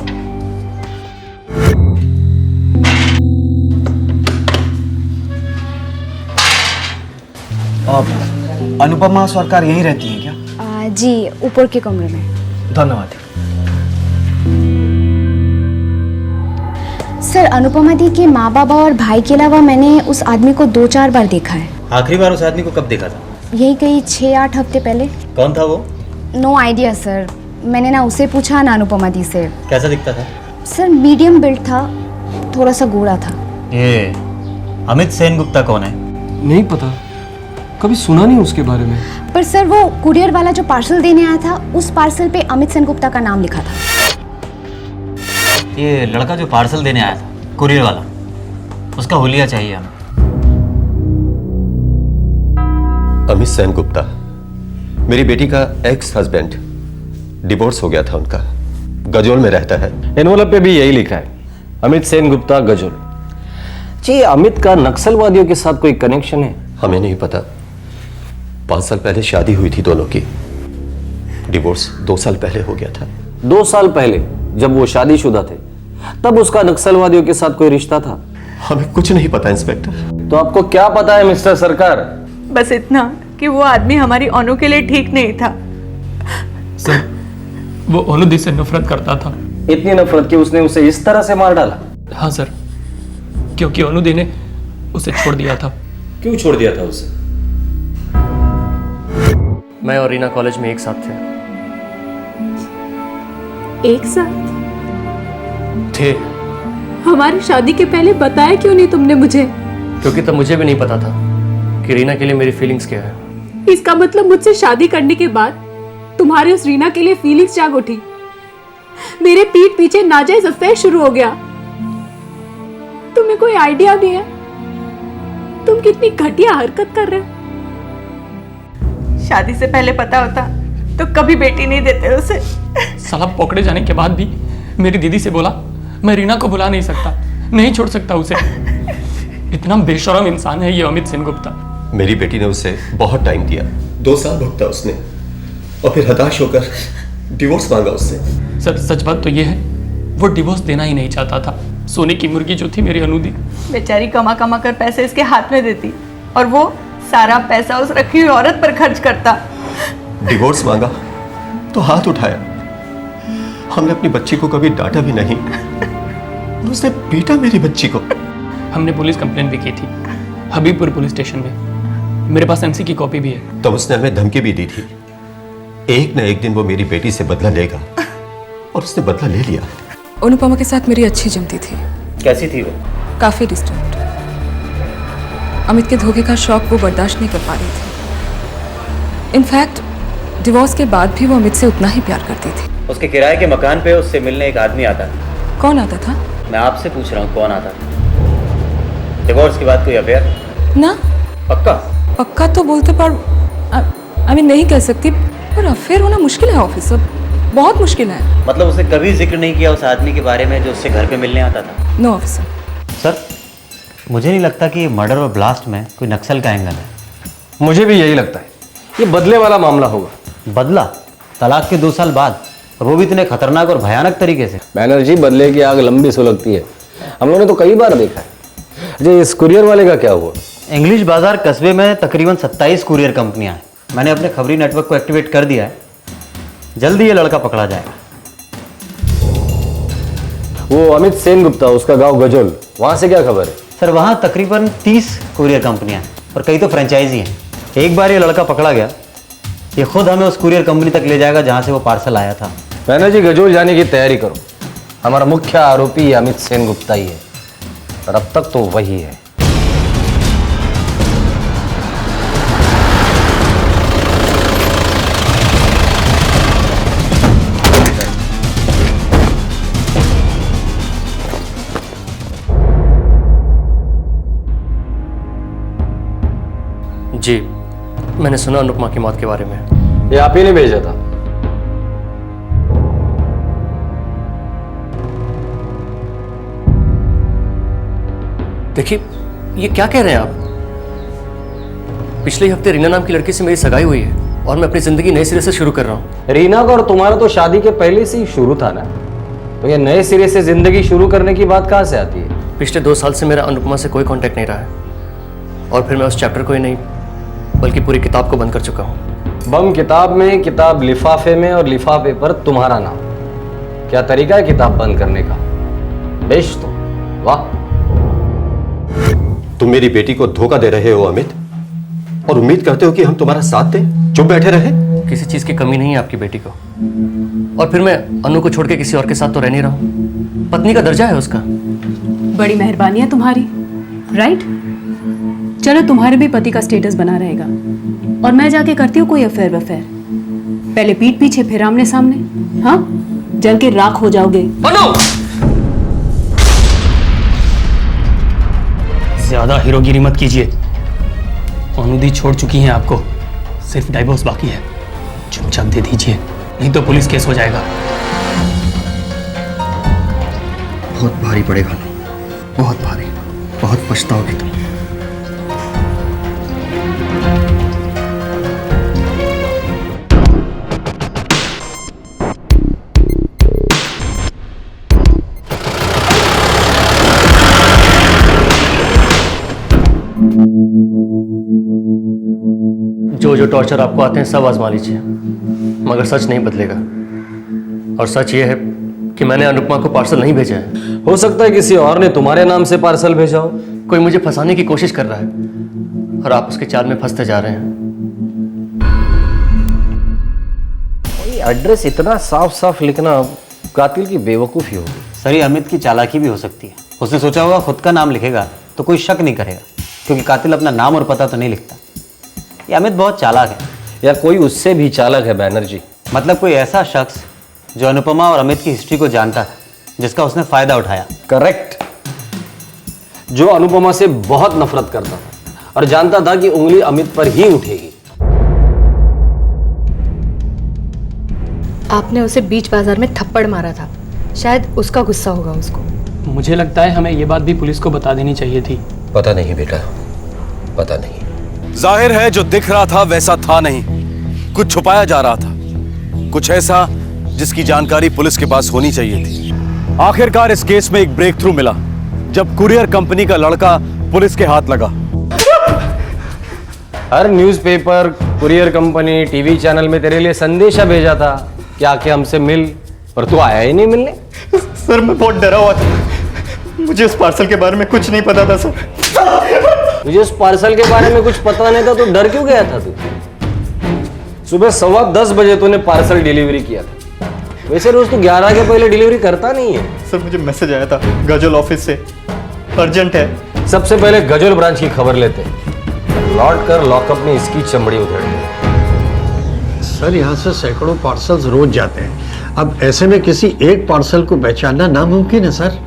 अनुपमा सरकार यहीं रहती है क्या? जी, ऊपर के कमरे में। धन्यवाद। सर अनुपमा दी के माँ बाबा और भाई के अलावा मैंने उस आदमी को 2-4 बार देखा है। आखिरी बार उस आदमी को कब देखा था? यही कहीं 6-8 हफ्ते पहले। कौन था वो? नो आइडिया सर, मैंने ना उसे पूछा ना अनुपमा दी से। कैसा दिखता था? सर मीडियम बिल्ड था, थोड़ा सा गोरा था। ये अमित सेन गुप्ता कौन है? नहीं पता, कभी सुना नहीं उसके बारे में। पर सर वो कुरियर वाला जो पार्सल देने आया था, उस पार्सल पे अमित सेन गुप्ता का नाम लिखा था। ये लड़का जो पार्सल देने आया था, कुरियर वाला, उसका हुलिया चाहिए हमें। अमित सेन गुप्ता मेरी बेटी का एक्स हस्बैंड, डिवोर्स हो गया था उनका, गजोल में रहता है। एनवलप पे भी यही लिखा है, अमित सेन गुप्ता गजोल। जी, अमित का नक्सलवादियों के साथ कोई कनेक्शन है? हमें नहीं पता। 5 साल पहले शादी हुई थी दोनों की, डिवोर्स 2 साल पहले हो गया था। 2 साल पहले जब वो शादीशुदा थे तब उसका नक्सलवादियों के साथ कोई रिश्ता था? हमें कुछ नहीं पता इंस्पेक्टर। तो आपको क्या पता है मिस्टर सरकार? बस इतना कि वो आदमी हमारी अनु के लिए ठीक नहीं था। सर वो अनुदी से नफरत करता था। इतनी नफरत कि उसने उसे इस तरह से मार डाला? हाँ सर, क्योंकि अनुदी ने उसे छोड़ दिया था। क्यों छोड़ दिया था उसे? मैं और रीना कॉलेज में एक साथ थे। एक साथ थे? हमारी शादी के पहले बताया क्यों नहीं तुमने मुझे? क्योंकि तब मुझे भी नहीं पता था कि रीना के लिए मेरी फीलिंग्स क्या है। इसका मतलब मुझसे शादी करने के बाद तुम्हारे उस रीना के लिए फीलिंग्स जाग उठी। मेरे पीठ पीछे नाजायज अफेयर शुरू हो गया। तुम्हें कोई आइडिया नहीं है तुम कितनी घटिया हरकत कर रहे हो। शादी से पहले पता होता तो कभी बेटी नहीं देते उसे। साला पकड़े जाने के बाद भी मेरी दीदी से बोला मैं रीना को बुला नहीं सकता, नहीं छोड़ सकता उसे। इतना बेशरम इंसान है ये अमित सेन गुप्ता। मेरी बेटी ने उसे बहुत टाइम दिया, 2 साल भुगता उसने, और फिर हताश होकर डिवोर्स मांगा उससे। सर सच बात तो ये है वो डिवोर्स देना ही नहीं चाहता था। सोने की मुर्गी जो थी मेरी अनुदी, बेचारी कमा कमा कर पैसे इसके हाथ में देती और वो सारा पैसा उस रखी हुई औरत पर खर्च करता। डिवोर्स मांगा तो हाथ उठाया। हमने अपनी बच्ची को कभी डांटा भी नहीं, उसने पीटा मेरी बच्ची को। हमने पुलिस कंप्लेन भी की थी हबीबपुर पुलिस स्टेशन में। मेरे पास एमसी की कॉपी भी है। तब उसने हमें धमकी भी दी थी, एक न एक दिन वो मेरी बेटी से बदला लेगा, और उसने बदला ले लिया। अनुपमा के साथ मेरी अच्छी जमती थी। कैसी थी वो? काफी डिस्टर्ब। अमित के धोखे का शौक वो बर्दाश्त नहीं कर पा रही थी। इनफैक्ट डिवोर्स के बाद भी वो अमित से उतना ही प्यार करती थी। उसके किराए के मकान पे उससे मिलने एक आदमी आता है। कौन आता था? मैं आपसे पूछ रहा हूँ, कौन आता था? डिवोर्स के बाद कोई अफेयर? ना। पक्का? पक्का तो बोलते पर आई मीन नहीं कह सकती, पर अफेयर होना मुश्किल है ऑफिसर, बहुत मुश्किल है। मतलब उसने कभी जिक्र नहीं किया उस आदमी के बारे में जो उससे घर पे मिलने आता था? No officer. सर, मुझे नहीं लगता कि मर्डर और ब्लास्ट में कोई नक्सल का एंगल है। मुझे भी यही लगता है, ये बदले वाला मामला होगा। बदला? तलाक के 2 साल बाद, और वो भी इतने खतरनाक और भयानक तरीके से। बैनर्जी, बदले की आग लंबी सुलगती है, हम लोगों ने तो कई बार देखा है। जी, इस कुरियर वाले का क्या हुआ? इंग्लिश बाजार कस्बे में तकरीबन 27 कुरियर कंपनियां हैं। मैंने अपने खबरी नेटवर्क को एक्टिवेट कर दिया है, जल्दी ये लड़का पकड़ा जाएगा। वो अमित सेन गुप्ता, उसका गांव गजोल, वहां से क्या खबर है? सर, वहां तकरीबन 30 कुरियर कंपनियां हैं और कई तो फ्रेंचाइजी हैं। एक बार ये लड़का पकड़ा गया, ये खुद हमें उस कुरियर कंपनी तक ले जाएगा जहां से वो पार्सल आया था। बैनर्जी, गजोल जाने की तैयारी करो। हमारा मुख्य आरोपी अमित सेन गुप्ता ही है, और अब तक तो वही है। जी, मैंने सुना अनुपमा की मौत के बारे में। ये आप ही ने भेजा था? देखिए, ये क्या कह रहे हैं आप? पिछले हफ्ते रीना नाम की लड़की से मेरी सगाई हुई है और मैं अपनी जिंदगी नए सिरे से शुरू कर रहा हूँ। रीना का और तुम्हारा तो शादी के पहले से ही शुरू था ना, तो ये नए सिरे से जिंदगी शुरू करने की बात कहाँ से आती है? पिछले 2 साल से मेरा अनुपमा से कोई कांटेक्ट नहीं रहा है, और फिर मैं उस चैप्टर को ही नहीं बल्कि पूरी किताब को बंद कर चुका हूँ। बम किताब में, किताब लिफाफे में, और लिफाफे पर तुम्हारा नाम। क्या तरीका है किताब बंद करने का? बेश तो, वाह। तुम मेरी बेटी को धोखा दे रहे हो अमित, और उम्मीद करते हो कि हम तुम्हारा साथ दें, चुप बैठे रहे? किसी चीज की कमी नहीं है आपकी बेटी को, और फिर मैं अनु को छोड़ के किसी और के साथ तो रह नहीं रहा हूँ। पत्नी का दर्जा है उसका। बड़ी मेहरबानी है तुम्हारी, राइट? चलो, तुम्हारे भी पति का स्टेटस बना रहेगा, और मैं जाके करती हूँ कोई अफेयर वफेयर। पहले पीठ पीछे, फिर आमने सामने। हाँ, जल के राख हो जाओगे। ज्यादा हीरोगिरी मत कीजिए। अनुदी छोड़ चुकी हैं आपको, सिर्फ डाइवोर्स बाकी है। चुपचाप दे दीजिए, नहीं तो पुलिस केस हो जाएगा। बहुत भारी पड़ेगा, बहुत भारी, बहुत पछताओगे तुम। जो टॉर्चर आपको आते हैं सब आजमा लीजिए, मगर सच नहीं बदलेगा। और सच ये है कि मैंने अनुपमा को पार्सल नहीं भेजा है। हो सकता है किसी और ने तुम्हारे नाम से पार्सल भेजा हो। कोई मुझे फंसाने की कोशिश कर रहा है, और आप उसके चाल में फंसते जा रहे हैं। एड्रेस इतना साफ साफ लिखना कातिल की बेवकूफ़ी होगी। सर, ये अमित की चालाकी भी हो सकती है। उसने सोचा होगा खुद का नाम लिखेगा तो कोई शक नहीं करेगा, क्योंकि कातिल अपना नाम और पता तो नहीं लिखता। ये अमित बहुत चालाक है। या कोई उससे भी चालाक है बैनर्जी। मतलब कोई ऐसा शख्स जो अनुपमा और अमित की हिस्ट्री को जानता था, जिसका उसने फायदा उठाया। करेक्ट। जो अनुपमा से बहुत नफरत करता था और जानता था कि उंगली अमित पर ही उठेगी। आपने उसे बीच बाजार में थप्पड़ मारा था, शायद उसका गुस्सा होगा उसको। मुझे लगता है हमें ये बात भी पुलिस को बता देनी चाहिए थी। पता नहीं बेटा, पता नहीं। जाहिर है जो दिख रहा था वैसा था नहीं, कुछ छुपाया जा रहा था, कुछ ऐसा जिसकी जानकारी पुलिस के पास होनी चाहिए थी। आखिरकार इस केस में एक ब्रेक थ्रू मिला जब कुरियर कंपनी का लड़का पुलिस के हाथ लगा। हर newspaper, courier company, TV channel में तेरे लिए संदेशा भेजा था कि आके हमसे मिल, पर तू आया ही नहीं मिलने। सर मैं बहुत डरा हुआ था, मुझे उस पार्सल के बारे में कुछ नहीं पता था सर। मुझे उस पार्सल के बारे में कुछ पता नहीं था तो डर क्यों गया था तू? सुबह 10:15 बजे तूने पार्सल डिलीवरी किया था। वैसे रोज तू 11 के पहले डिलीवरी करता नहीं है। सर मुझे मैसेज आया था गजल ऑफिस से, अर्जेंट है। सबसे पहले गजल ब्रांच की खबर लेते, लौट कर लॉकअप में इसकी चमड़ी उधेड़ दी। सर यहाँ से सैकड़ों पार्सल्स रोज जाते हैं, अब ऐसे में किसी एक पार्सल को पहचानना नामुमकिन है सर।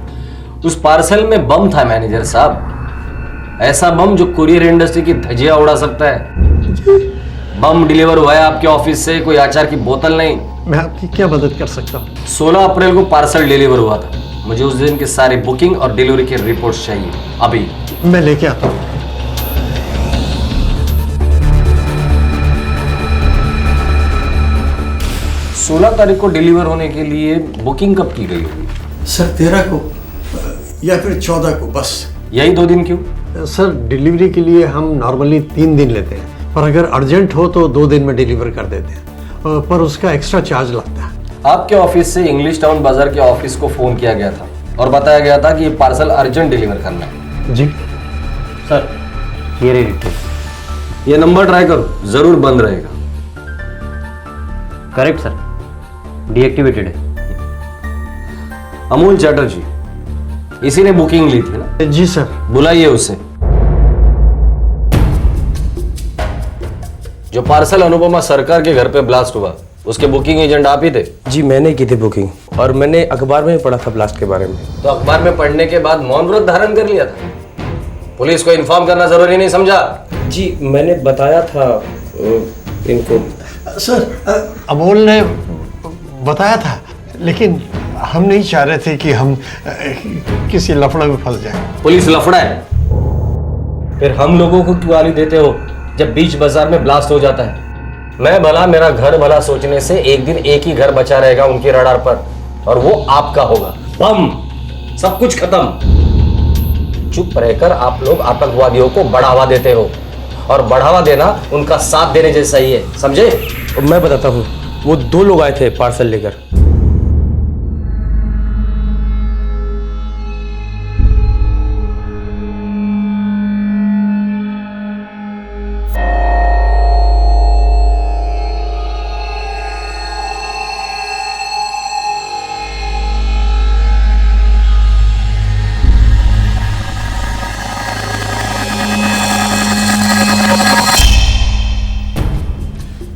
उस पार्सल में बम था मैनेजर साहब, ऐसा बम जो कुरियर इंडस्ट्री की धज्जियां उड़ा सकता है। बम डिलीवर हुआ है आपके ऑफिस से, कोई अचार की बोतल नहीं। मैं आपकी क्या मदद कर सकता हूँ? 16 अप्रैल को पार्सल डिलीवर हुआ था। मुझे उस दिन के सारे बुकिंग और डिलीवरी की रिपोर्ट्स चाहिए अभी। मैं लेके आता हूँ। 16 तारीख को डिलीवर होने के लिए बुकिंग कब की गई होगी? सर 13 को या फिर 14 को, बस यही 2 दिन क्यों? सर डिलीवरी के लिए हम नॉर्मली 3 दिन लेते हैं, पर अगर अर्जेंट हो तो 2 दिन में डिलीवर कर देते हैं, पर उसका एक्स्ट्रा चार्ज लगता है। आपके ऑफिस से इंग्लिश टाउन बाजार के ऑफिस को फोन किया गया था और बताया गया था कि ये पार्सल अर्जेंट डिलीवर करना है। जी सर, ये रही रिपोर्ट। ये नंबर ट्राई करो, जरूर बंद रहेगा। करेक्ट सर, डीएक्टिवेटेड है। अमूल चैटर्जी, इसी ने बुकिंग ली थी ना? जी सर। बुलाइए उसे। जो पार्सल अनुपमा सरकार के घर पे ब्लास्ट हुआ, उसके बुकिंग एजेंट आप ही थे? जी मैंने की थी बुकिंग, और मैंने अखबार में पढ़ा था ब्लास्ट के बारे में। तो अखबार में पढ़ने के बाद मौन व्रत धारण कर लिया था? पुलिस को इन्फॉर्म करना जरूरी नहीं समझा? जी मैंने बताया था इनको। सर अमोल ने बताया था, लेकिन हम नहीं चाह रहे थे कि हम किसी लफड़े में फंस जाएं। पुलिस लफड़ा है? फिर हम लोगों को क्यों गाली देते हो जब बीच बाजार में ब्लास्ट हो जाता है? मैं भला मेरा घर भला सोचने से एक दिन एक ही घर बचा रहेगा उनकी रडार पर, और वो आपका होगा। बम, सब कुछ खत्म। चुप रहकर आप लोग आतंकवादियों को बढ़ावा देते हो, और बढ़ावा देना उनका साथ देने जैसा ही है, समझे? मैं बताता हूँ, वो 2 लोग आए थे पार्सल लेकर।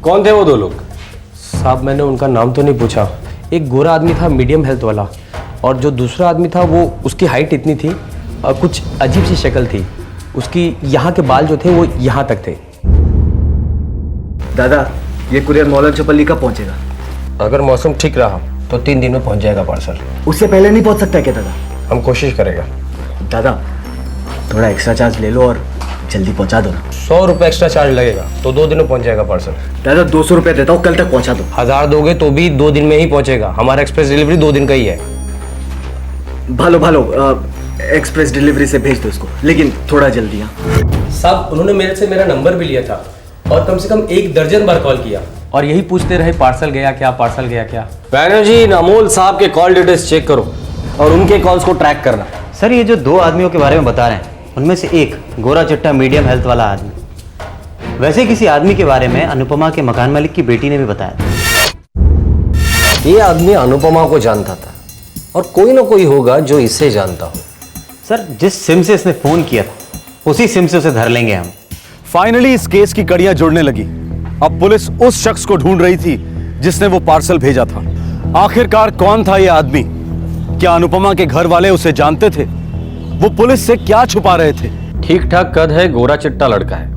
कौन थे वो 2 लोग? साहब मैंने उनका नाम तो नहीं पूछा। एक गोरा आदमी था मीडियम हेल्थ वाला, और जो दूसरा आदमी था वो, उसकी हाइट इतनी थी और कुछ अजीब सी शक्ल थी उसकी। यहाँ के बाल जो थे वो यहाँ तक थे। दादा ये कुरियर मौलाना चपल्ली कब पहुँचेगा? अगर मौसम ठीक रहा तो 3 दिन में पहुँच जाएगा पार्सल। उससे पहले नहीं पहुँच सकता क्या दादा? हम कोशिश करेगा। दादा थोड़ा एक्स्ट्रा चार्ज ले लो और जल्दी पहुँचा दो ना। 100 रुपये एक्स्ट्रा चार्ज लगेगा तो 2 दिन में पहुँच जाएगा पार्सल। दादा 200 रुपये देता हूँ, कल तक पहुँचा दो। 1000 दोगे तो भी 2 दिन में ही पहुँचेगा। हमारा एक्सप्रेस डिलीवरी 2 दिन का ही है। भालो एक्सप्रेस डिलीवरी से भेज दो इसको, लेकिन थोड़ा जल्दी। हाँ साहब उन्होंने मेरे से मेरा नंबर भी लिया था और कम से कम 1 दर्जन बार कॉल किया, और यही पूछते रहे पार्सल गया क्या, पार्सल गया क्या। बैनर्जी, अमोल साहब के कॉल डिटेल्स चेक करो और उनके कॉल्स को ट्रैक करना। सर ये जो 2 आदमियों के बारे में बता रहे हैं, उनमें से एक गोरा चिट्टा मीडियम हेल्थ वाला आदमी, वैसे किसी आदमी के बारे में अनुपमा के मकान मालिक की बेटी ने भी बताया था। ये आदमी अनुपमा को जानता था, और कोई ना कोई होगा जो इसे जानता हो। सर जिस सिम से इसने फोन किया था उसी सिम से उसे धर लेंगे हम। फाइनली इस केस की कड़ियां जुड़ने लगी। अब पुलिस उस शख्स को ढूंढ रही थी जिसने वो पार्सल भेजा था। आखिरकार कौन था ये आदमी? क्या अनुपमा के घर वाले उसे जानते थे? वो पुलिस से क्या छुपा रहे थे? ठीक ठाक कद है, गोरा चिट्टा लड़का है,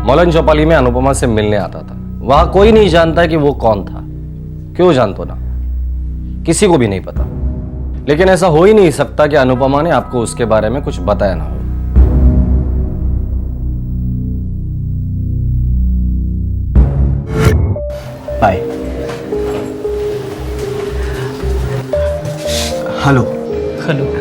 मौलाना चौपाली में अनुपमा से मिलने आता था। वहां कोई नहीं जानता कि वो कौन था। क्यों जानतो ना, किसी को भी नहीं पता। लेकिन ऐसा हो ही नहीं सकता कि अनुपमा ने आपको उसके बारे में कुछ बताया ना हो। बाय। हेलो। हेलो।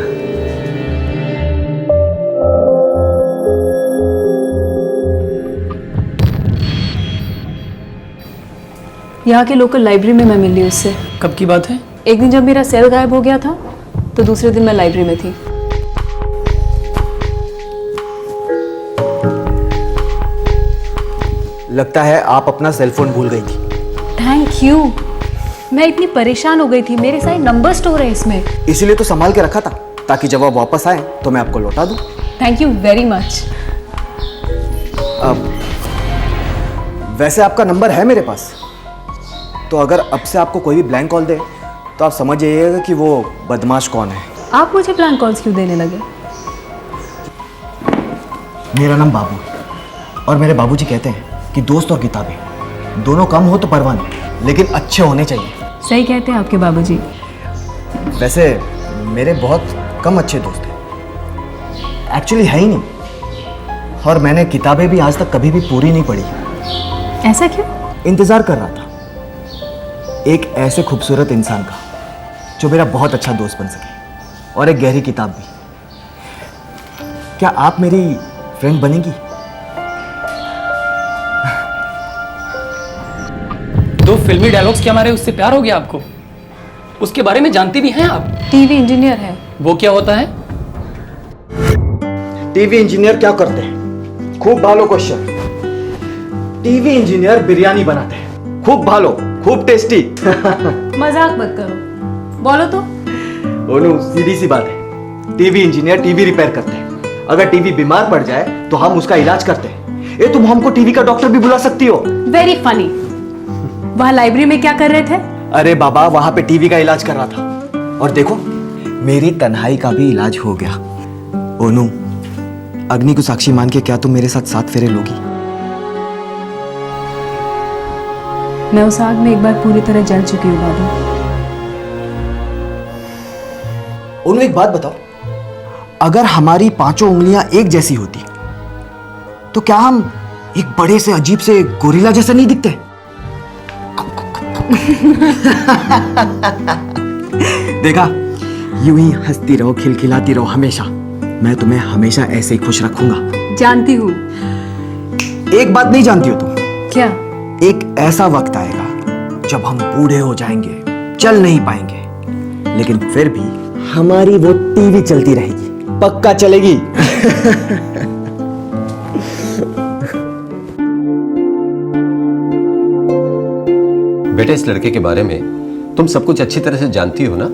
यहाँ के लोकल लाइब्रेरी में मैं मिल ली उससे। कब की बात है? एक दिन जब मेरा सेल गायब हो गया था तो दूसरे दिन मैं लाइब्रेरी में थी। लगता है आप अपना सेल फोन भूल गई थी। Thank you. मैं इतनी परेशान हो गई थी, मेरे सारे नंबर स्टोर है इसमें। इसीलिए तो संभाल के रखा था ताकि जब आप वापस आए तो मैं आपको लौटा दूं। Thank you very much. वैसे आपका नंबर है मेरे पास, तो अगर अब से आपको कोई भी ब्लैंक कॉल दे तो आप समझ जाइएगा कि वो बदमाश कौन है। आप मुझे ब्लैंक कॉल्स क्यों देने लगे? मेरा नाम बाबू और मेरे बाबूजी कहते हैं कि दोस्त और किताबें दोनों कम हो तो परवाह नहीं, लेकिन अच्छे होने चाहिए। सही कहते हैं आपके बाबूजी। वैसे मेरे बहुत कम अच्छे दोस्त हैं, एक्चुअली है ही नहीं, और मैंने किताबें भी आज तक कभी भी पूरी नहीं पढ़ी। ऐसा क्यों? इंतजार कर रहा था एक ऐसे खूबसूरत इंसान का जो मेरा बहुत अच्छा दोस्त बन सके, और एक गहरी किताब भी। क्या आप मेरी फ्रेंड बनेगी? दो फिल्मी डायलॉग्स क्या मारे उससे प्यार हो गया आपको? उसके बारे में जानती भी हैं आप? टीवी इंजीनियर है। वो क्या होता है? टीवी इंजीनियर क्या करते हैं? खूब भालो क्वेश्चन। टीवी इंजीनियर बिरयानी बनाते हैं, खूब भालो, खूब टेस्टी। मजाक मत करो, बोलो तो। ओनू, सीधी सी बात है, टीवी इंजीनियर टीवी रिपेयर करते हैं। अगर टीवी बीमार पड़ जाए तो हम उसका इलाज करते हैं। ये तुम हमको टीवी का डॉक्टर भी बुला सकती हो। Very funny. वहाँ लाइब्रेरी में क्या कर रहे थे? अरे बाबा, वहां पे टीवी का इलाज कर रहा था, और देखो मेरी तन्हाई का भी इलाज हो गया। ओनू, अग्नि को साक्षी मान के क्या तुम मेरे साथ 7 फेरे लोगी? मैं उस आग में एक बार पूरी तरह जल चुकी हूँ बाबू। ओनू, एक बात बताओ, अगर हमारी 5 उंगलियां एक जैसी होती तो क्या हम एक बड़े से अजीब से गोरिल्ला जैसे नहीं दिखते? देखा, यूं ही हंसती रहो, खिलखिलाती रहो हमेशा। मैं तुम्हें हमेशा ऐसे ही खुश रखूंगा। जानती हूँ। एक बात नहीं जानती हो तुम? क्या? एक ऐसा वक्त आएगा जब हम बूढ़े हो जाएंगे, चल नहीं पाएंगे, लेकिन फिर भी हमारी वो टीवी चलती रहेगी, पक्का चलेगी। बेटे, इस लड़के के बारे में तुम सब कुछ अच्छी तरह से जानती हो ना?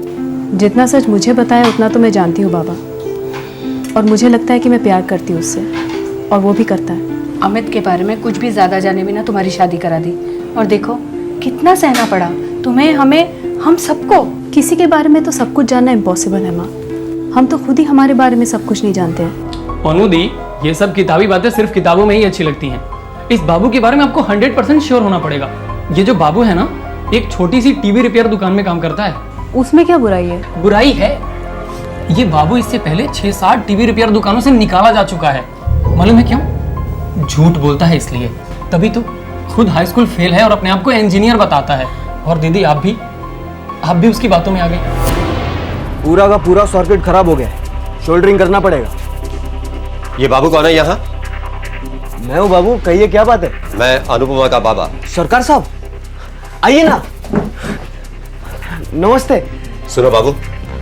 जितना सच मुझे पता है उतना तो मैं जानती हूँ बाबा, और मुझे लगता है कि मैं प्यार करती हूँ उससे, और वो भी करता है। अमित के बारे में कुछ भी ज्यादा जाने बिना तुम्हारी शादी करा दी, और देखो कितना सहना पड़ा तुम्हें, हमें, हम सबको। किसी के बारे में तो सब कुछ जानना इम्पॉसिबल है माँ, हम तो खुद ही हमारे बारे में सब कुछ नहीं जानते हैं। ओनू दी, ये सब किताबी बातें सिर्फ किताबों में ही अच्छी लगती हैं। इस बाबू के बारे में आपको 100% श्योर होना पड़ेगा। ये जो बाबू है ना, एक छोटी सी टीवी रिपेयर दुकान में काम करता है। उसमें क्या बुराई है? बुराई है, ये बाबू इससे पहले 6-7 टीवी रिपेयर दुकानों से निकाला जा चुका है। मालूम है क्यों? झूठ बोलता है इसलिए। तभी तो खुद हाई स्कूल फेल है और अपने आप को इंजीनियर बताता है। और दीदी, आप भी उसकी बातों में आ गए। पूरा का पूरा सर्किट खराब हो गया है, शोल्डरिंग करना पड़ेगा। ये बाबू कौन है यहाँ? मैं हूँ बाबू, कहिए क्या बात है? मैं अनुपमा का बाबा। सरकार साहब, आइए ना। नमस्ते। सुनो बाबू,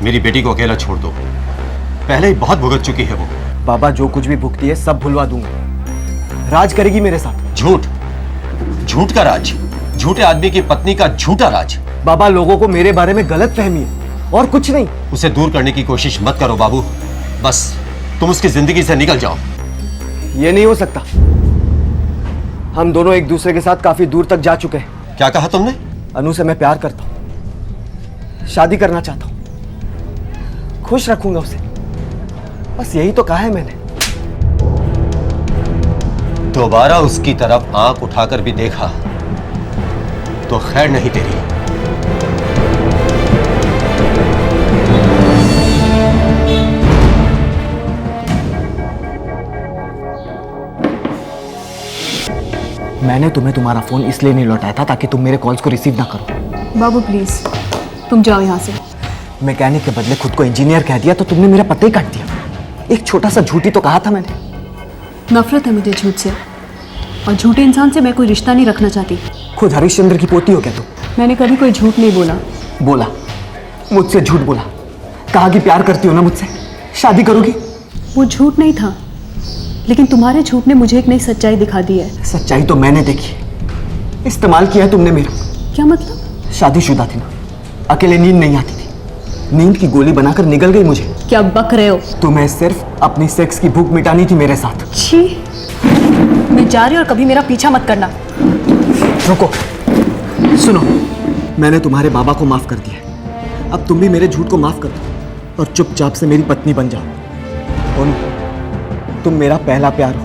मेरी बेटी को अकेला छोड़ दो, पहले ही बहुत भुगत चुकी है वो। बाबा, जो कुछ भी भुगती है सब भुलवा दूंगा, राज करेगी मेरे साथ। झूठ, झूठ का राज, झूठे आदमी की पत्नी का झूठा राज। बाबा, लोगों को मेरे बारे में गलत फहमी है, और कुछ नहीं। उसे दूर करने की कोशिश मत करो बाबू, बस तुम उसकी जिंदगी से निकल जाओ। ये नहीं हो सकता, हम दोनों एक दूसरे के साथ काफी दूर तक जा चुके हैं। क्या कहा तुमने? अनु से मैं प्यार करता हूं, शादी करना चाहता हूं, खुश रखूंगा उसे, बस यही तो कहा है मैंने। दोबारा उसकी तरफ आंख उठाकर भी देखा तो खैर नहीं तेरी। मैंने तुम्हें तुम्हारा फोन इसलिए नहीं लौटाया था ताकि तुम मेरे कॉल्स को रिसीव ना करो। बाबू प्लीज तुम जाओ यहाँ से। मैकेनिक के बदले खुद को इंजीनियर कह दिया तो तुमने मेरा पता ही काट दिया। एक छोटा सा झूठी तो कहा था मैंने। नफरत है मुझे झूठ से, और झूठे इंसान से मैं कोई रिश्ता नहीं रखना चाहती। खुद हरिश्चंद्र की पोती हो क्या तुम? मैंने कभी कोई झूठ नहीं बोला। बोला, मुझसे झूठ बोला। कहा कि प्यार करती हो ना मुझसे, शादी करोगी। वो झूठ नहीं था, लेकिन तुम्हारे झूठ ने मुझे एक नई सच्चाई दिखा दी है। सच्चाई तो मैंने देखी, इस्तेमाल किया है तुमने मेरा। क्या मतलब? शादीशुदा थी ना, अकेले नींद नहीं आती थी, नींद की गोली बनाकर निगल गई मुझे। क्या बक रहे हो? तुम्हें सिर्फ अपनी सेक्स की भूख मिटानी थी मेरे साथ। छी, मैं जा रही हूँ और कभी मेरा पीछा मत करना। रुको, सुनो, मैंने तुम्हारे बाबा को माफ कर दिया, अब तुम भी मेरे झूठ को माफ कर दो और चुपचाप से मेरी पत्नी बन जाओ। और तुम मेरा पहला प्यार हो,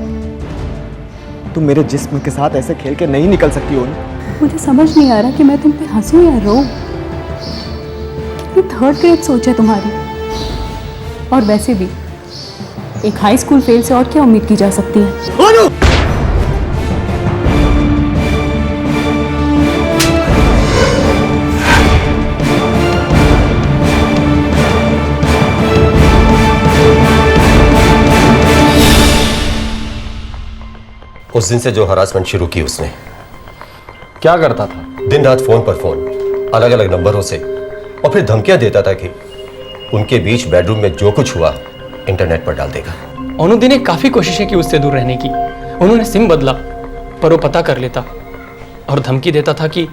तुम मेरे जिस्म के साथ ऐसे खेल के नहीं निकल सकती हो ना। मुझे समझ नहीं आ रहा कि मैं तुम पे हंसूं या रो। कितनी थर्ड ग्रेड सोच है तुम्हारी। और वैसे भी एक हाई स्कूल फेल से और क्या उम्मीद की जा सकती है? उस दिन से जो हरासमेंट शुरू की उसने। क्या करता था? दिन रात फोन पर फोन, अलग अलग नंबरों से, और फिर धमकियां देता था कि उनके बीच बेडरूम में जो कुछ हुआ इंटरनेट पर डाल देगा। अनुदी ने काफी कोशिशें की उससे दूर रहने की। उन्होंने सिम बदला, पर वो पता कर लेता और धमकी देता था कि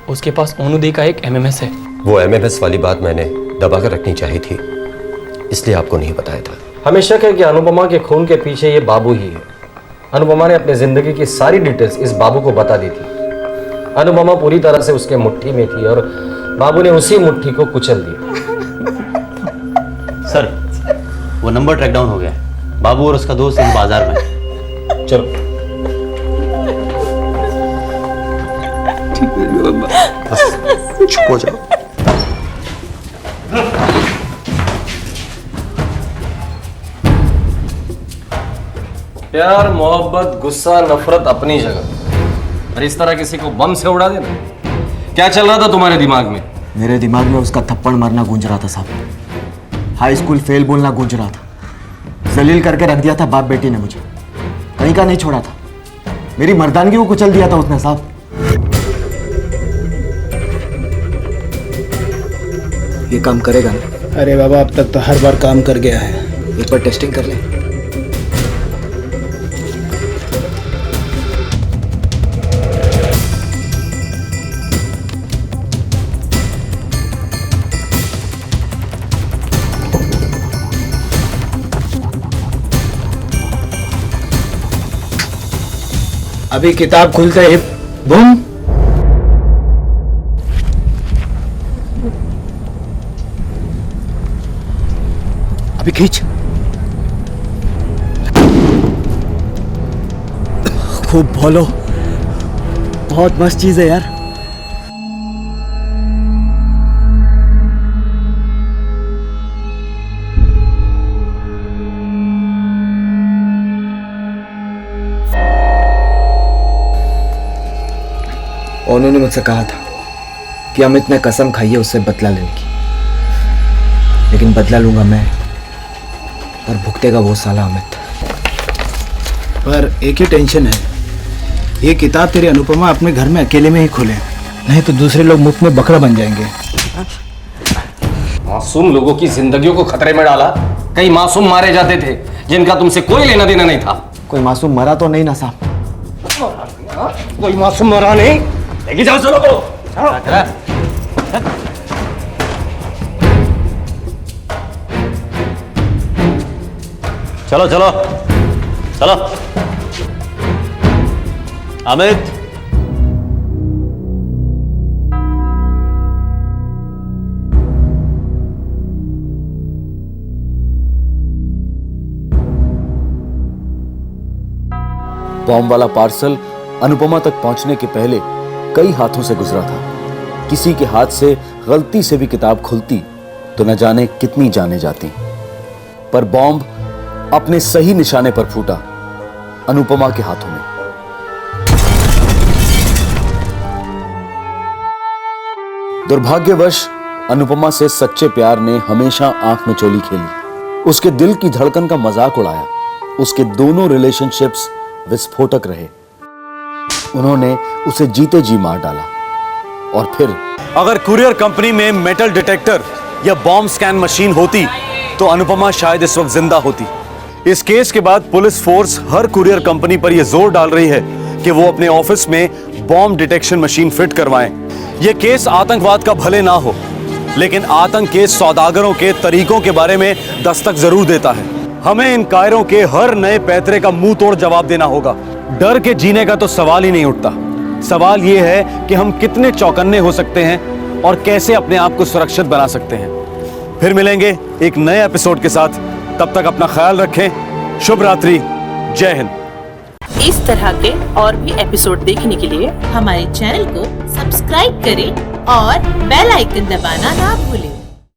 उसके पास अनुदी का एक MMS है। वो MMS वाली बात मैंने दबा कर रखनी चाहिए थी, इसलिए आपको नहीं बताया था। हमें शक है कि अनुपमा के खून के पीछे ये बाबू ही है। अनुपमा ने अपनी जिंदगी की सारी डिटेल्स इस बाबू को बता दी थी। अनुपमा पूरी तरह से उसके मुट्ठी में थी और बाबू ने उसी मुट्ठी को कुचल दिया। सर, वो नंबर ट्रैक डाउन हो गया है। बाबू और उसका दोस्त इन बाजार में है। चलो। चुप हो जाओ। प्यार, मोहब्बत, गुस्सा, नफरत अपनी जगह, और इस तरह किसी को बम से उड़ा देना। क्या चल रहा था तुम्हारे दिमाग में? मेरे दिमाग में उसका थप्पड़ मारना गूंज रहा था साहब। हाई स्कूल फेल बोलना गूंज रहा था। जलील करके रख दिया था बाप बेटी ने मुझे, कहीं का नहीं छोड़ा था। मेरी मर्दानगी को कुचल दिया था उसने साहब। ये काम करेगा ना? अरे बाबा, अब तक तो हर बार काम कर गया है। एक बार टेस्टिंग कर ले। अभी किताब खुलते ही बूम। अभी खींच। खूब बोलो, बहुत मस्त चीज है यार। उन्होंने मुझसे कहा था कि अमित ने कसम खाई है उससे बदला लेने की, लेकिन बदला लूंगा मैं और भुगतेगा वो साला अमित। पर एक ही टेंशन है, ये किताब तेरी अनुपमा अपने घर में अकेले में ही खोले, नहीं तो दूसरे लोग मुफ्त में बकरा बन जाएंगे। मासूम लोगों की जिंदगियों को खतरे में डाला। कई मासूम मारे जाते थे जिनका तुमसे कोई लेना देना नहीं था। कोई मासूम मरा तो नहीं ना साहब? कोई मासूम मरा नहीं। लेके जाओ चलो को। चलो चलो चलो। अमित, बॉम्ब वाला पार्सल अनुपमा तक पहुंचने के पहले कई हाथों से गुजरा था। किसी के हाथ से गलती से भी किताब खुलती तो न जाने कितनी जाने जाती, पर बॉम्ब अपने सही निशाने पर फूटा, अनुपमा के हाथों में। दुर्भाग्यवश अनुपमा से सच्चे प्यार ने हमेशा आंख में चोली खेली, उसके दिल की धड़कन का मजाक उड़ाया। उसके दोनों रिलेशनशिप्स विस्फोटक रहे। उन्होंने उसे जीते जी मार डाला। और फिर अगर कुरियर कंपनी में मेटल डिटेक्टर या बॉम्ब स्कैन मशीन होती तो अनुपमा शायद इस वक्त जिंदा होती। इस केस के बाद police force her courier company पर यह जोर डाल रही है कि वो अपने ऑफिस में बॉम्ब डिटेक्शन मशीन फिट करवाएं। यह केस आतंकवाद का भले ना हो, लेकिन आतंक के सौदागरों के तरीकों के बारे में दस्तक जरूर देता है। हमें इन कायरों के हर नए पैतरे का मुंह तोड़ जवाब देना होगा। डर के जीने का तो सवाल ही नहीं उठता। सवाल यह है कि हम कितने चौकन्ने हो सकते हैं और कैसे अपने आप को सुरक्षित बना सकते हैं। फिर मिलेंगे एक नए एपिसोड के साथ। तब तक अपना ख्याल रखें। शुभ रात्रि। जय हिंद। इस तरह के और भी एपिसोड देखने के लिए हमारे चैनल को सब्सक्राइब करें और बेल आइकन दबाना ना भूलें।